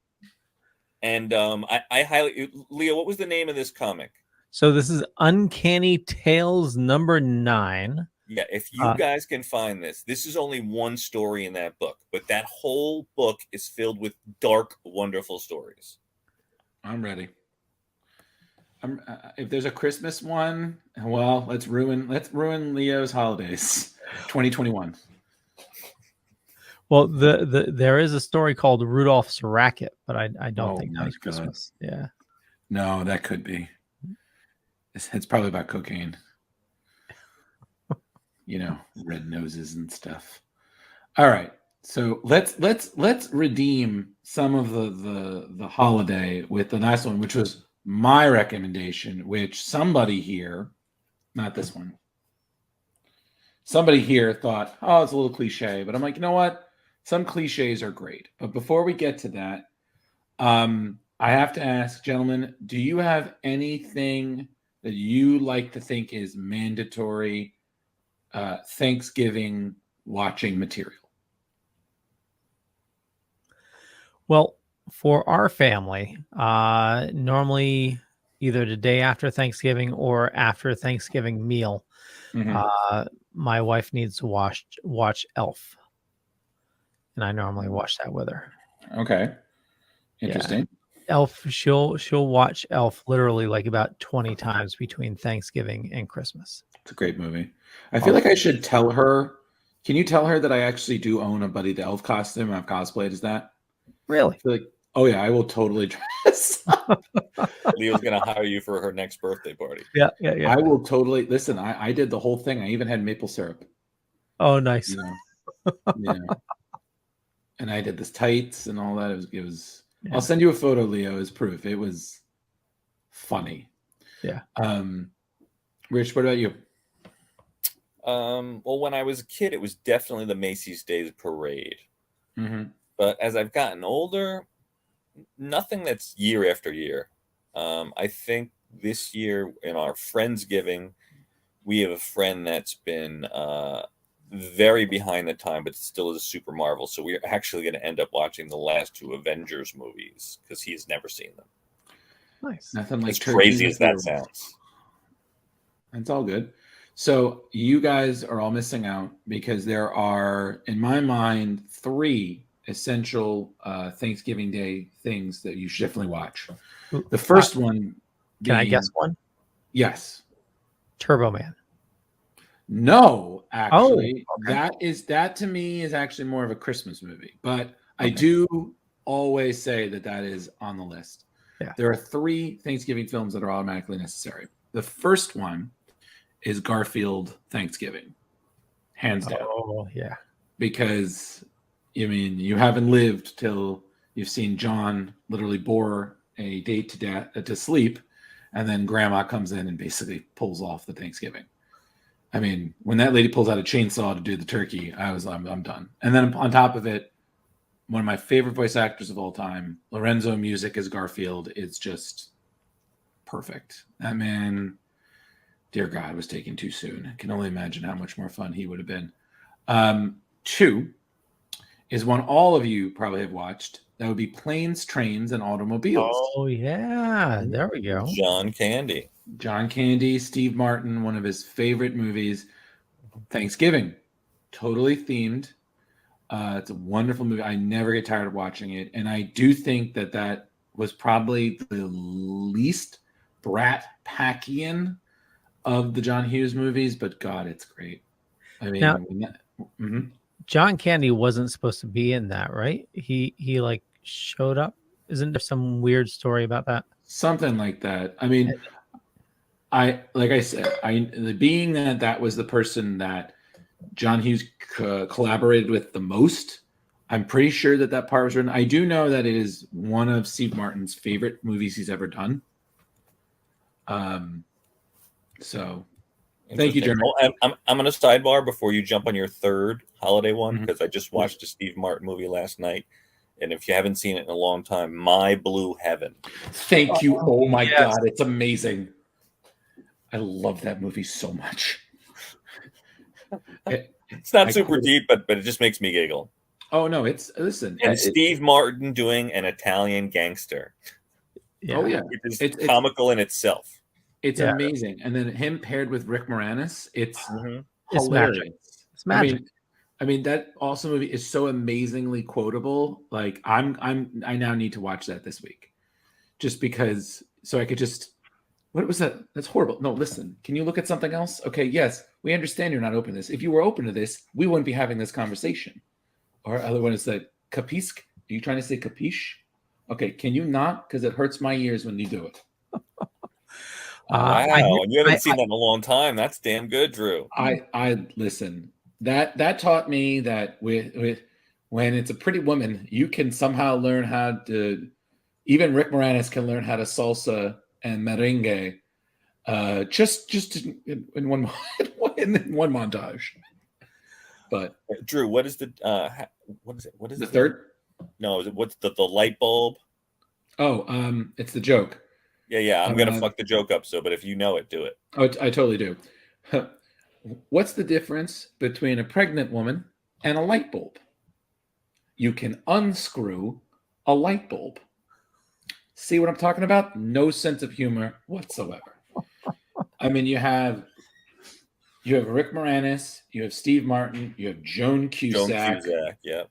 And I highly, Leo, what was the name of this comic? So this is Uncanny Tales number 9. Yeah, if you guys can find this is only one story in that book, but that whole book is filled with dark, wonderful stories. I'm ready. If there's a Christmas one, well, let's ruin Leo's holidays. 2021. Well, there is a story called Rudolph's Racket, but I don't think that's Christmas. Yeah. No, that could be. It's probably about cocaine. Red noses and stuff. All right. So let's redeem some of the holiday with the nice one, which was my recommendation, which somebody here, not this one, somebody here thought, oh, it's a little cliche, but I'm like, you know what? Some cliches are great. But before we get to that, I have to ask, gentlemen, do you have anything that you like to think is mandatory Thanksgiving watching material? Well, for our family, normally either the day after Thanksgiving or after Thanksgiving meal, my wife needs to watch Elf, and I normally watch that with her. Okay, interesting. Yeah. Elf, she'll watch Elf literally like about 20 times between Thanksgiving and Christmas. It's a great movie. I feel like I should tell her. Can you tell her that I actually do own a Buddy the Elf costume? I've cosplayed as that. Really? I feel like, oh yeah, I will totally dress. Leo's gonna hire you for her next birthday party. Yeah. I will totally listen. I did the whole thing. I even had maple syrup. Oh, nice. And I did this tights and all that. It was. Yeah. I'll send you a photo, Leo, as proof. It was funny. Yeah. Rich, what about you? Well, when I was a kid, it was definitely the Macy's Day Parade. Mm-hmm. But as I've gotten older, nothing that's year after year. I think this year in our Friendsgiving, we have a friend that's been very behind the time, but still is a super Marvel. So we're actually going to end up watching the last 2 Avengers movies because he's never seen them. Nice. Nothing like as crazy as that sounds. It's all good. So you guys are all missing out because there are, in my mind, 3 essential Thanksgiving Day things that you should definitely watch. The first one. Can I guess one? Yes. Turbo Man. No, actually, okay. that to me is actually more of a Christmas movie, but I do always say that is on the list. Yeah. There are 3 Thanksgiving films that are automatically necessary. The first one is Garfield Thanksgiving, hands down. Oh, yeah. Because, you haven't lived till you've seen John literally bore a date to sleep, and then Grandma comes in and basically pulls off the Thanksgiving. When that lady pulls out a chainsaw to do the turkey, I'm done. And then on top of it, one of my favorite voice actors of all time, Lorenzo Music as Garfield, is just perfect. That man, dear God, was taken too soon. I can only imagine how much more fun he would have been. 2 is one all of you probably have watched. That would be Planes, Trains, and Automobiles. Oh yeah, there we go. John Candy. John Candy, Steve Martin, one of his favorite movies. Thanksgiving, totally themed. It's a wonderful movie. I never get tired of watching it, and I do think that was probably the least Brat Packian of the John Hughes movies. But God, it's great. I mean, Now- mhm. John Candy wasn't supposed to be in that, right? He like showed up. Isn't there some weird story about that? Something like that. I mean, like I said, being that was the person that John Hughes collaborated with the most. I'm pretty sure that part was written. I do know that it is one of Steve Martin's favorite movies he's ever done. So thank you, Jeremy. Oh, I'm on a sidebar before you jump on your third holiday one, because I just Mm-hmm. watched a Steve Martin movie last night, and if you haven't seen it in a long time, My Blue Heaven. Thank you. Oh my yes. God, it's amazing. I love that movie so much. It's not I super quit. deep, but it just makes me giggle. Oh no, listen. And Steve Martin doing an Italian gangster. Oh yeah, It is It's- comical in itself. it's Yeah. amazing. And then him paired with Rick Moranis, it's It's hilarious. magic. It's magic. I mean that also movie is so amazingly quotable. Like I now need to watch that this week, just because, so I could just. What was that? That's horrible. No, listen. Can you look at something else? Okay, yes, we understand you're not open to this. If you were open to this, we wouldn't be having this conversation. Or other one is that capisc. Are you trying to say capiche? Okay, can you not? Because it hurts my ears when you do it. Wow, and you I- haven't seen that in a long time. That's damn good, Drew. I listen. That taught me that with when it's a pretty woman, you can somehow learn how to. Even Rick Moranis can learn how to salsa and merengue, just in one in one montage. But Drew, what is the what is it? What is the third? No, is it what's the light bulb? Oh, it's the joke. Yeah. I'm gonna Uh, fuck the joke up. So, but if you know it, do it. Oh, I totally do. What's the difference between a pregnant woman and a light bulb? You can unscrew a light bulb. See what I'm talking about? No sense of humor whatsoever. I mean, you have Rick Moranis, you have Steve Martin, you have Joan Cusack. Joan Cusack, yeah.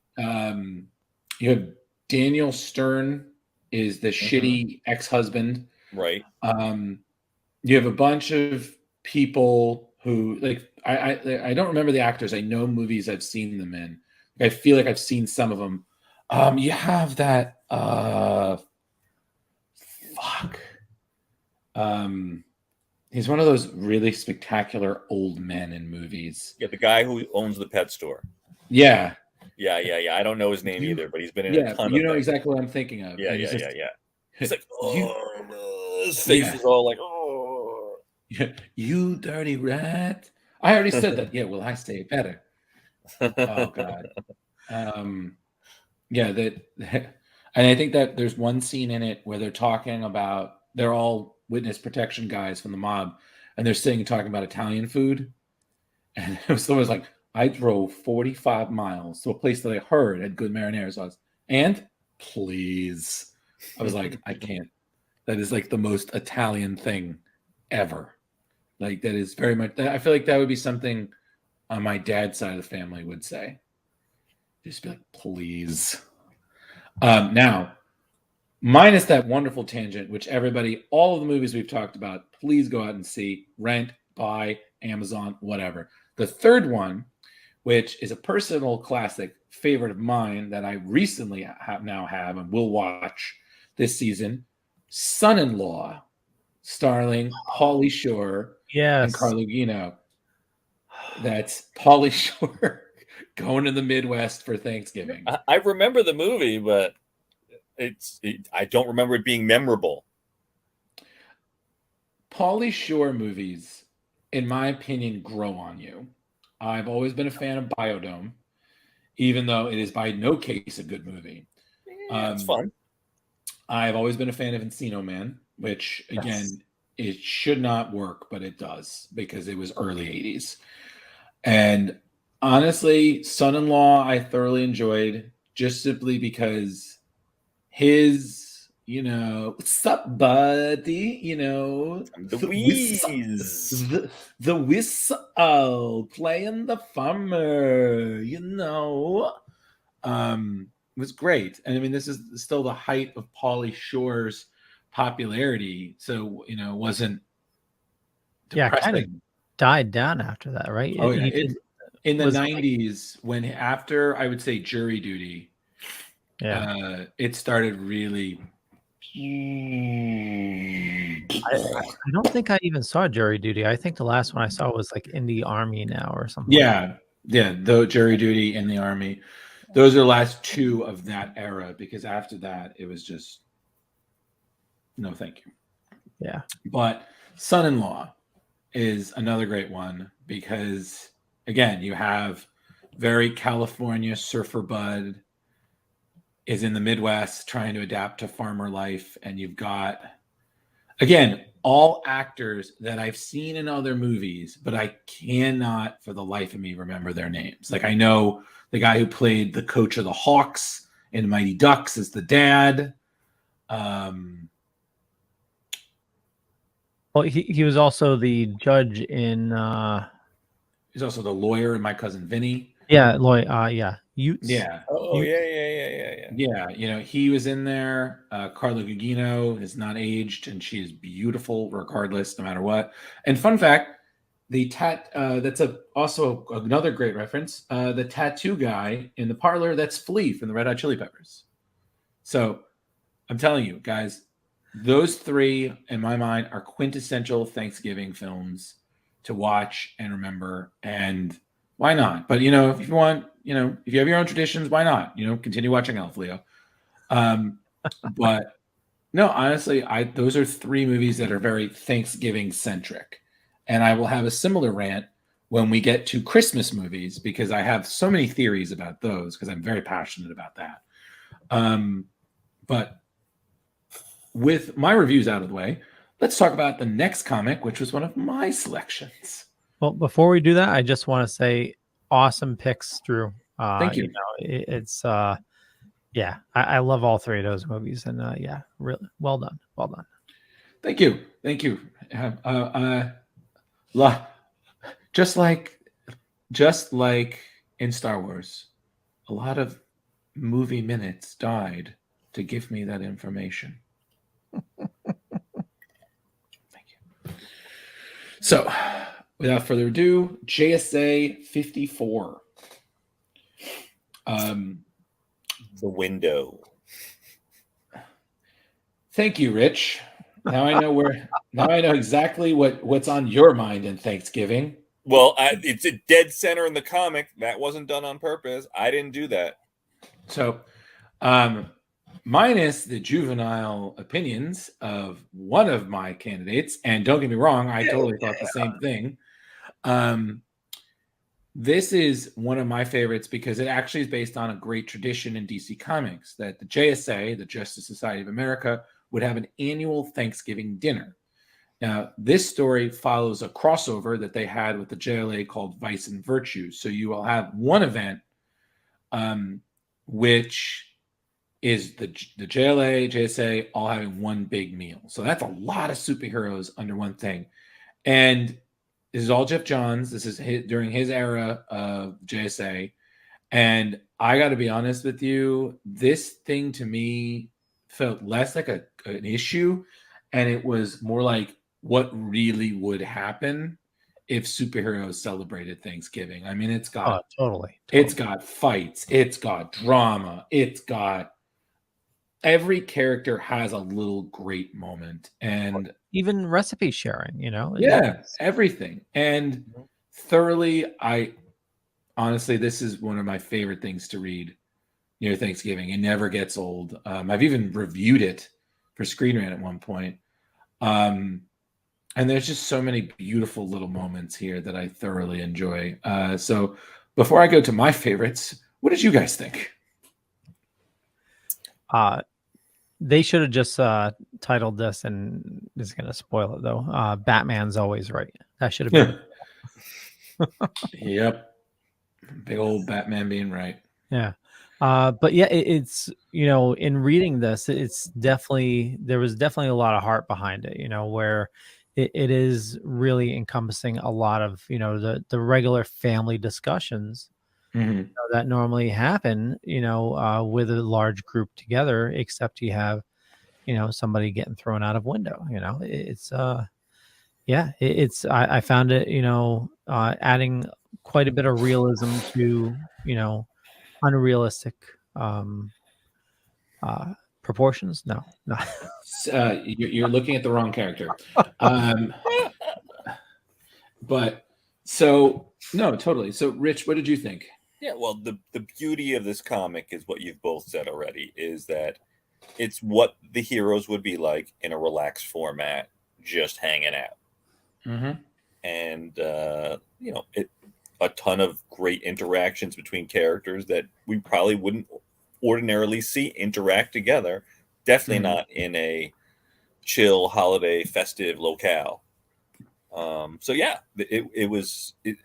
You have Daniel Stern is the shitty ex-husband. Right. You have a bunch of people who like I don't remember the actors. I know movies I've seen them in. I feel like I've seen some of them. You have that fuck. He's one of those really spectacular old men in movies. Yeah, the guy who owns the pet store. Yeah. Yeah. I don't know his name either, but he's been in Yeah, a ton you of know things. exactly what I'm thinking of. Yeah. And he's just- He's like, You- oh, no. His face Yeah. is all like, oh. You dirty rat. I already said that. Yeah, well, I say it better. Oh God. Yeah, and I think that there's one scene in it where they're talking about, they're all witness protection guys from the mob, and they're sitting and talking about Italian food. And someone's like, I drove 45 miles to a place that I heard had good marinara sauce. And please. I was like, I can't. That is like the most Italian thing ever. Like that is very much, I feel like that would be something on my dad's side of the family would say. Just be like, please. Now, minus that wonderful tangent, which everybody, all of the movies we've talked about, please go out and see, rent, buy, Amazon, whatever. The third one, which is a personal classic favorite of mine that I recently have and will watch this season, Son-in-Law, starring Pauly Shore and Yes. Carla Gugino. That's Pauly Shore going to the Midwest for Thanksgiving. I remember the movie, but I don't remember it being memorable. Pauly Shore movies, in my opinion, grow on you. I've always been a fan of Biodome, even though it is by no case a good movie. It's fun. I've always been a fan of Encino Man, which again, it should not work, but it does because it was early 80s. And Honestly, Son-in-Law I thoroughly enjoyed, just simply because his, what's up, buddy? The whistle, Wheeze. the whistle, playing the farmer, was great. And I mean, this is still the height of Pauly Shore's popularity, so it wasn't Yeah, depressing. kind of died down after that, right? Oh yeah, He in the was- 90s, when after I would say Jury Duty, it started really. I don't think I even saw Jury Duty. I think the last one I saw was like in the Army now or something. Yeah, though Jury Duty in the Army, those are the last two of that era, because after that it was just no thank you. Yeah. But Son-in-Law is another great one, because again, you have very California surfer bud is in the Midwest trying to adapt to farmer life, and you've got, again, all actors that I've seen in other movies, but I cannot for the life of me remember their names. Like, I know the guy who played the coach of the Hawks in Mighty Ducks is the dad. Well, he was also the judge in He's also the lawyer in My Cousin Vinny. yeah, Lloyd, yeah. Utes. Yeah. Oh, You- yeah. He was in there. Carla Gugino is not aged, and she is beautiful regardless, no matter what. And fun fact, that's also another great reference. The tattoo guy in the parlor, that's Flea from the Red Hot Chili Peppers. So I'm telling you guys, those three in my mind are quintessential Thanksgiving films to watch and remember. And why not? But if you want, if you have your own traditions, why not? Continue watching Elf, Leo. But no, honestly, those are three movies that are very Thanksgiving centric. And I will have a similar rant when we get to Christmas movies, because I have so many theories about those, because I'm very passionate about that. But with my reviews out of the way, let's talk about the next comic, which was one of my selections. Well, before we do that, I just want to say awesome picks, Drew. Thank you. It's yeah, I love all three of those movies, and yeah, really well done. Thank you. Just like in Star Wars, a lot of movie minutes died to give me that information. Thank you. So, without further ado, JSA 54. The Window. Thank you, Rich. Now I know exactly what's on your mind in Thanksgiving. Well, it's a dead center in the comic. That wasn't done on purpose. I didn't do that. So, minus the juvenile opinions of one of my candidates, and don't get me wrong, I totally thought the same thing. This is one of my favorites because it actually is based on a great tradition in DC Comics, that the JSA, the Justice Society of America, would have an annual Thanksgiving dinner. Now, this story follows a crossover that they had with the JLA called Vice and Virtue. So you will have one event, which is the JLA, JSA, all having one big meal. So that's a lot of superheroes under one thing. And this is all Jeff Johns. This is during his era of JSA. And I got to be honest with you, this thing to me felt less like an issue, and it was more like what really would happen if superheroes celebrated Thanksgiving. I mean, it's got totally. It's got fights, it's got drama, it's got every character has a little great moment, and even recipe sharing, yeah, everything. And thoroughly, honestly, this is one of my favorite things to read near Thanksgiving. It never gets old. I've even reviewed it for Screen Rant at one point. And there's just so many beautiful little moments here that I thoroughly enjoy. So before I go to my favorites, what did you guys think? They should have just titled this, and this is going to spoil it though. Batman's Always Right. That should have been. Yep. Big old Batman being right. Yeah. But yeah, it's, in reading this, there was definitely a lot of heart behind it, where it is really encompassing a lot of, the regular family discussions Mhm. that normally happen, with a large group together, except you have, somebody getting thrown out of window, it's, yeah, I found it, adding quite a bit of realism to, unrealistic um proportions. No. You're looking at the wrong character. Um, but so no, totally. So, Rich, what did you think? Yeah, well, the beauty of this comic is what you've both said already, is that it's what the heroes would be like in a relaxed format, just hanging out. Mm-hmm. And a ton of great interactions between characters that we probably wouldn't ordinarily see interact together. Definitely Mhm. not in a chill holiday festive locale. So yeah, it was it,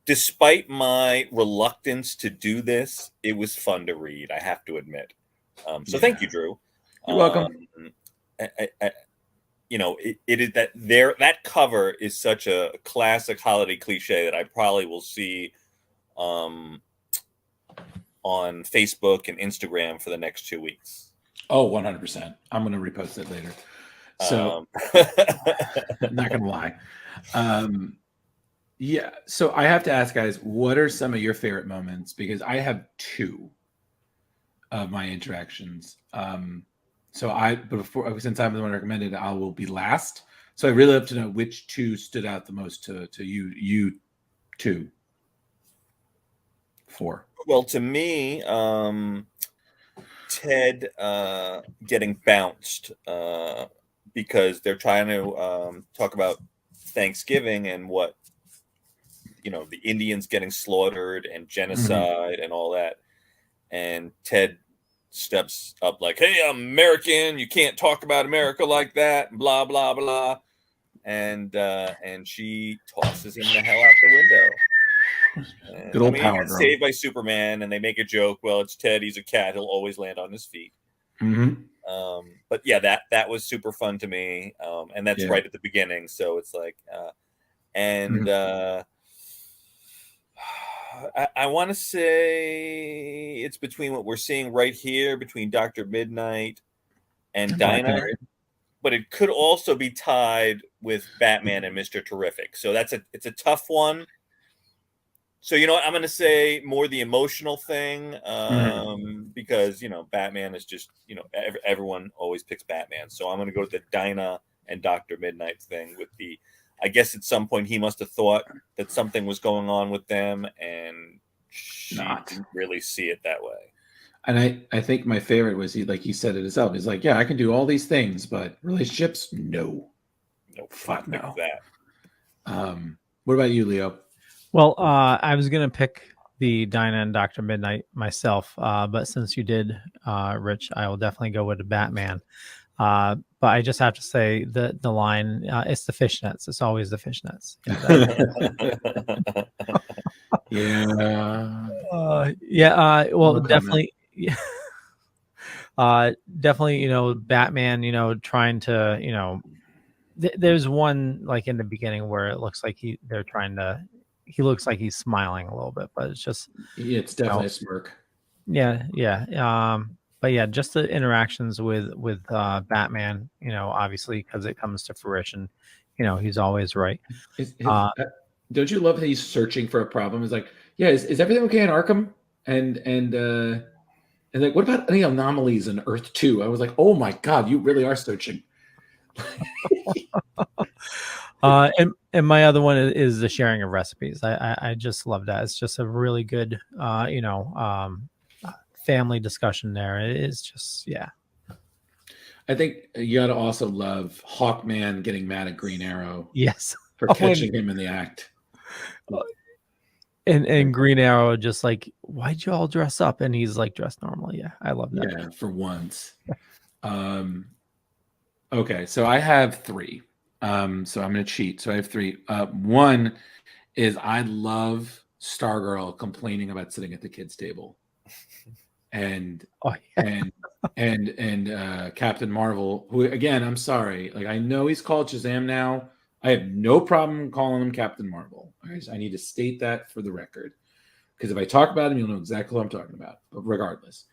despite my reluctance to do this, it was fun to read, I have to admit. So thank you, Drew. You're welcome. It is that cover is such a classic holiday cliche that I probably will see on Facebook and Instagram for the next 2 weeks. Oh, 100%. I'm going to repost it later. So, not going to lie. Yeah. So I have to ask, guys, what are some of your favorite moments? Because I have two of my interactions. Since I'm the one recommended, I will be last. So I really love to know which two stood out the most to you two. Four. Well, to me, Ted getting bounced because they're trying to talk about Thanksgiving and what the Indians getting slaughtered and genocide and all that, and Ted steps up like, "Hey, I'm American. You can't talk about America like that." Blah blah blah, and she tosses him the hell out the window. Good old power girl. Saved by Superman, and they make a joke. Well, it's Ted. He's a cat. He'll always land on his feet. Mm-hmm. But yeah, that was super fun to me, and that's right at the beginning. So it's like, I want to say it's between what we're seeing right here between Dr. Midnight and Dinah, but it could also be tied with Batman and Mr. Terrific. So it's a tough one. So I'm going to say more the emotional thing, because Batman is just everyone always picks Batman. So I'm going to go with the Dinah and Dr. Midnight thing with the. I guess at some point he must have thought that something was going on with them, and she didn't really see it that way. And I think my favorite was he said it himself. He's like, yeah, I can do all these things, but relationships, no. Fuck no. That. What about you, Leo? Well, I was gonna pick the Dinah and Dr. Midnight myself, but since you did, Rich, I will definitely go with the Batman. But I just have to say the line, it's the fishnets. It's always the fishnets. Well, definitely. Yeah. Definitely, Batman, trying to, there's one like in the beginning where it looks like he looks like he's smiling a little bit, but it's just, it's definitely a smirk. Yeah. But yeah, just the interactions with Batman, obviously because it comes to fruition, he's always right. Don't you love that he's searching for a problem? He's like, yeah, is everything okay in Arkham? And like, what about any anomalies in Earth 2? I was like, oh my God, you really are searching. And my other one is the sharing of recipes. I just love that. It's just a really good, family discussion there. It is just, yeah. I think you got to also love Hawkman getting mad at Green Arrow. Yes. For catching him in the act. And Green Arrow just like, why'd you all dress up? And he's like dressed normally. Yeah, I love that. Yeah, for once. Okay, so I have three. So I'm going to cheat. So I have three. One is I love Stargirl complaining about sitting at the kids' table, and Oh, yeah. and Captain Marvel, who again, I'm sorry, like I know he's called Shazam now. I have no problem calling him Captain Marvel. All right, so I need to state that for the record, because if I talk about him, you'll know exactly what I'm talking about. But regardless,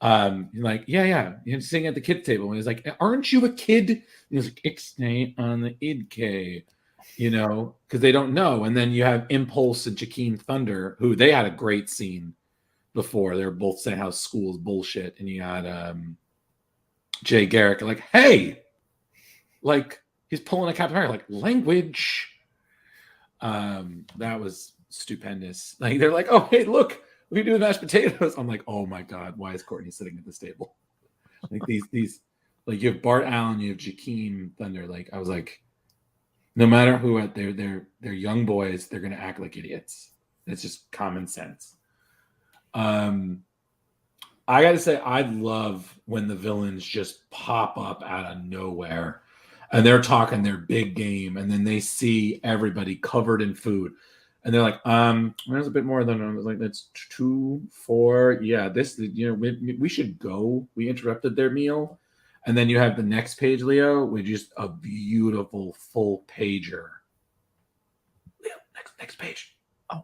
like yeah, you're sitting at the kids' table, and he's like, "Aren't you a kid?" And he's like, "Ixnay on the idk," because they don't know. And then you have Impulse and Jakeem Thunder, who they had a great scene before. They were both saying how school's bullshit, and you had Jay Garrick like, "Hey," like he's pulling a Captain America, like language. That was stupendous. Like they're like, "Oh, hey, look, we do mashed potatoes." I'm like, "Oh my god, why is Courtney sitting at this table?" Like these, like you have Bart Allen, you have Jakeem Thunder. Like I was like, no matter who they're young boys, they're gonna act like idiots. It's just common sense. I gotta say, I love when the villains just pop up out of nowhere and they're talking their big game, and then they see everybody covered in food, and they're like, there's a bit more than I was like, that's 2, 4, yeah, this, we should go. We interrupted their meal. And then you have the next page, Leo, with just a beautiful full pager. Leo, next page. Oh,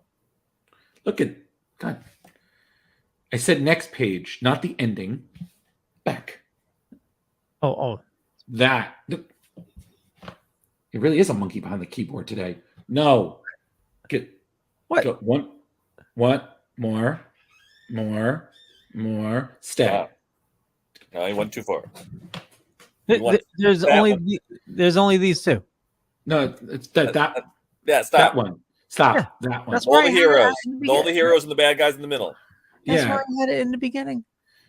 look at God. I said next page, not the ending. Back. Oh. That. It really is a monkey behind the keyboard today. No. Get What? Go, one. What? More. Stay. No, he went too far. There's only these two. No, it's that. Yeah, stop. That one. Stop. Yeah, that one. that's All where the I had it heroes. in the All the beginning. heroes and the bad guys in the middle. That's Yeah. where I had it in the beginning.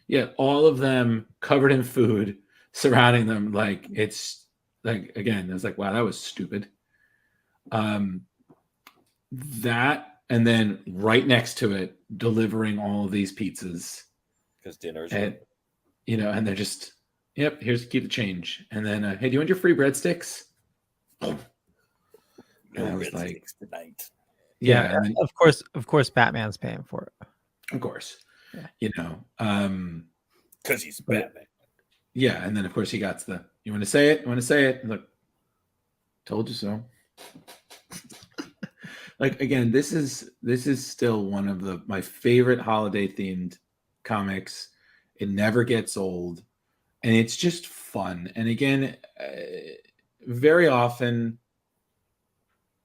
Yeah, all of them covered in food, surrounding them. Like it's like again, it's like, wow, that was stupid. That, and then right next to it, delivering all of these pizzas. Because dinner's And and they're just, yep, here's keep the change. And then hey, do you want your free breadsticks? Boom. And I was like, tonight. yeah, and then, Of course, Batman's paying for it. of course. Yeah. Because he's But- Batman. Yeah, and then of course he got the, you want to say it? You want to say it? Look, told you so. Like again, this is still one of my favorite holiday themed comics. It never gets old, and it's just fun. And again, very often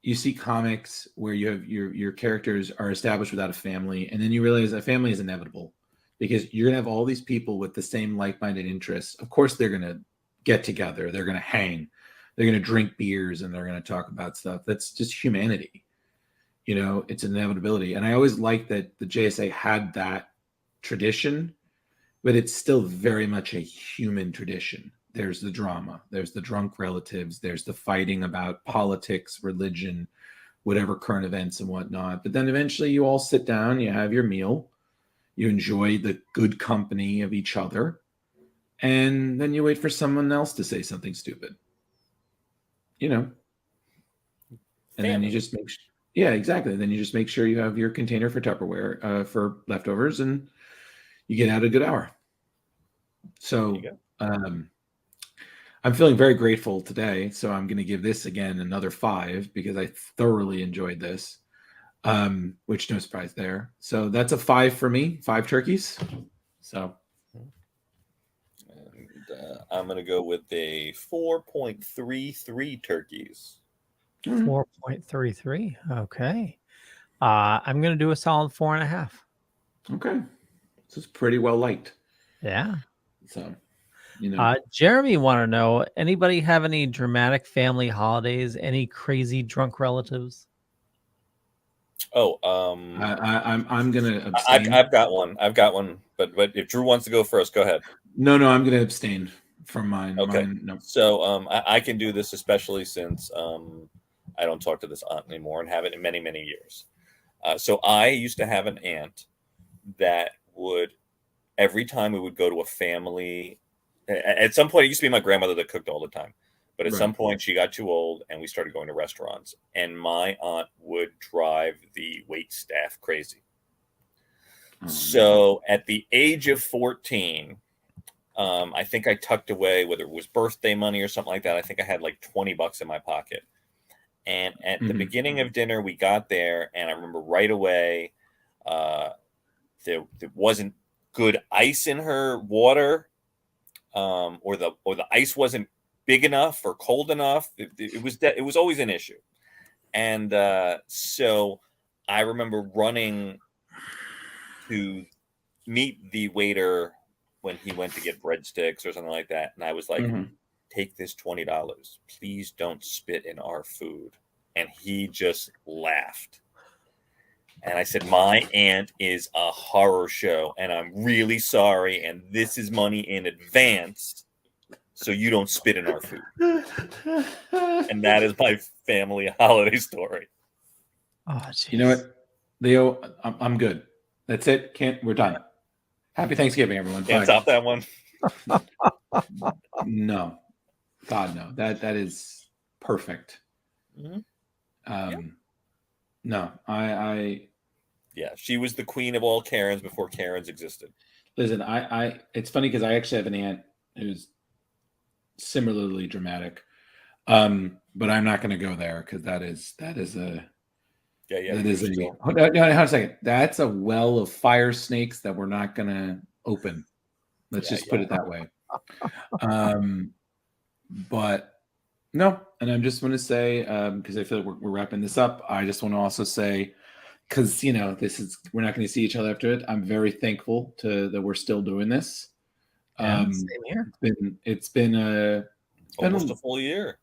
you see comics where you have your characters are established without a family, and then you realize a family is inevitable because you're gonna have all these people with the same like-minded interests. Of course, they're gonna get together, they're gonna hang, they're gonna drink beers, and they're gonna talk about stuff. That's just humanity. It's an inevitability. And I always liked that the JSA had that tradition, but it's still very much a human tradition. There's the drama, there's the drunk relatives, there's the fighting about politics, religion, whatever current events and whatnot. But then eventually you all sit down, you have your meal, you enjoy the good company of each other, and then you wait for someone else to say something stupid. And then you just make yeah, exactly. Then you just make sure you have your container for Tupperware for leftovers, and you get out a good hour. So I'm feeling very grateful today. So I'm going to give this again another 5 because I thoroughly enjoyed this, which no surprise there. So that's a 5 for me, 5 turkeys. So And, I'm going to go with a 4.33 turkeys. 4.33. Okay. I'm gonna do a solid 4.5. okay, this is pretty well liked. Yeah. So Jeremy want to know, anybody have any dramatic family holidays? Any crazy drunk relatives? Oh, I'm gonna abstain. I've got one. But if Drew wants to go first, go ahead. No, I'm gonna abstain from mine. Okay. No. So I can do this, especially since I don't talk to this aunt anymore and haven't in many, many years. So I used to have an aunt that would, every time we would go to a family, at some point it used to be my grandmother that cooked all the time, But at Right. some point, she got too old, and we started going to restaurants. And my aunt would drive the wait staff crazy. So at the age of 14, I think I tucked away, whether it was birthday money or something like that. I think I had like $20 in my pocket. And at the beginning of dinner, we got there, and I remember right away there wasn't good ice in her water, or the ice wasn't big enough or cold enough. It was always an issue. And so I remember running to meet the waiter when he went to get breadsticks or something like that. And I was like, take this $20. Please don't spit in our food. And he just laughed. And I said, my aunt is a horror show, and I'm really sorry. And this is money in advance, so you don't spit in our food. And that is my family holiday story. Oh, geez. You know what, Leo? I'm good. That's it. We're done. Happy Thanksgiving, everyone. Can't Bye. top that one. No, God, no. That is perfect. No, I Yeah, she was the queen of all Karens before Karens existed. listen. I it's funny because I actually have an aunt who's similarly dramatic, but I'm not going to go there because that is a. Yeah. That is hold on a second. That's a well of fire snakes that we're not going to open. Let's just put it that way. But no, and I'm just going to say, because I feel like we're wrapping this up. I just want to also say, because we're not going to see each other after it. I'm very thankful that we're still doing this. Same here. It's been Almost a full year.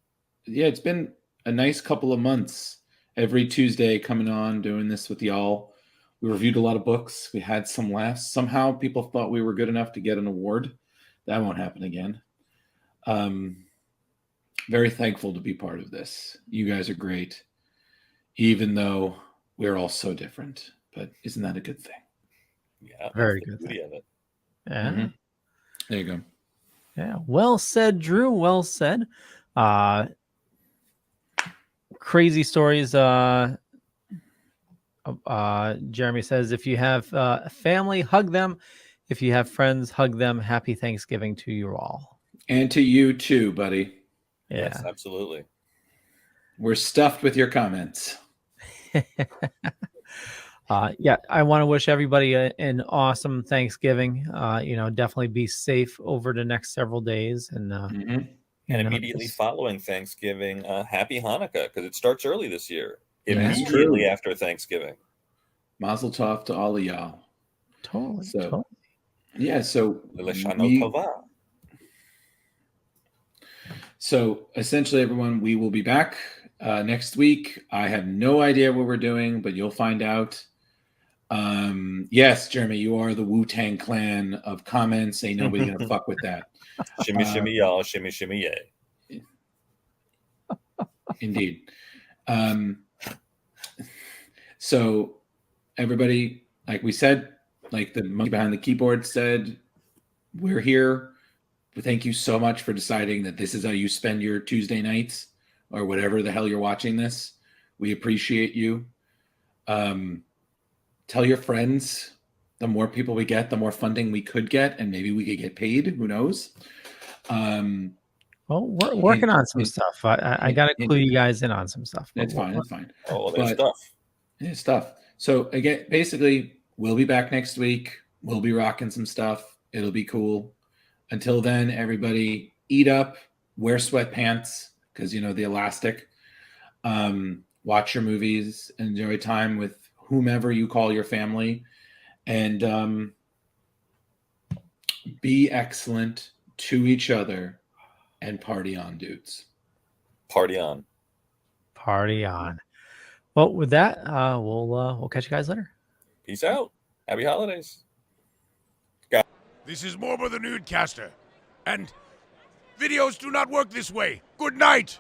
Yeah, it's been a nice couple of months. Every Tuesday coming on, doing this with y'all. We reviewed a lot of books. We had some laughs. Somehow people thought we were good enough to get an award. That won't happen again. Very thankful to be part of this. You guys are great, even though we're all so different. But isn't that a good thing? Yeah, Very that's the good beauty of it. Yeah. There you go. Yeah. Well said, Drew. Well said. Crazy stories. Jeremy says, if you have family, hug them. If you have friends, hug them. Happy Thanksgiving to you all. And to you too, buddy. Yeah. Yes, absolutely. We're stuffed with your comments. Yeah, I want to wish everybody an awesome Thanksgiving. Definitely be safe over the next several days. And And immediately following Thanksgiving, happy Hanukkah, because it starts early this year. That's Immediately true. after Thanksgiving. Mazel tov to all of y'all. Totally. Yeah, so Leleshana Tova. So essentially, everyone, we will be back next week. I have no idea what we're doing, but you'll find out. Yes, Jeremy, you are the Wu-Tang Clan of comments. Ain't nobody gonna fuck with that. Shimmy, shimmy, y'all. Shimmy, shimmy, yay. Indeed. So everybody, like we said, like the monkey behind the keyboard said, we're here. Thank you so much for deciding that this is how you spend your Tuesday nights or whatever the hell you're watching this. We appreciate you. Tell your friends. The more people we get, the more funding we could get, and maybe we could get paid. Who knows? Well, we're working on some stuff. I got to clue you guys in on some stuff. It's fine. It's fine. Oh, well, there's stuff. Yeah, stuff. So again, basically, we'll be back next week. We'll be rocking some stuff. It'll be cool. Until then, everybody eat up, wear sweatpants because the elastic. Watch your movies, enjoy time with whomever you call your family, and be excellent to each other and party on, dudes. Party on. Party on. Well, with that, we'll catch you guys later. Peace out. Happy holidays. This is Morbo the Nudecaster, and videos do not work this way. Good night.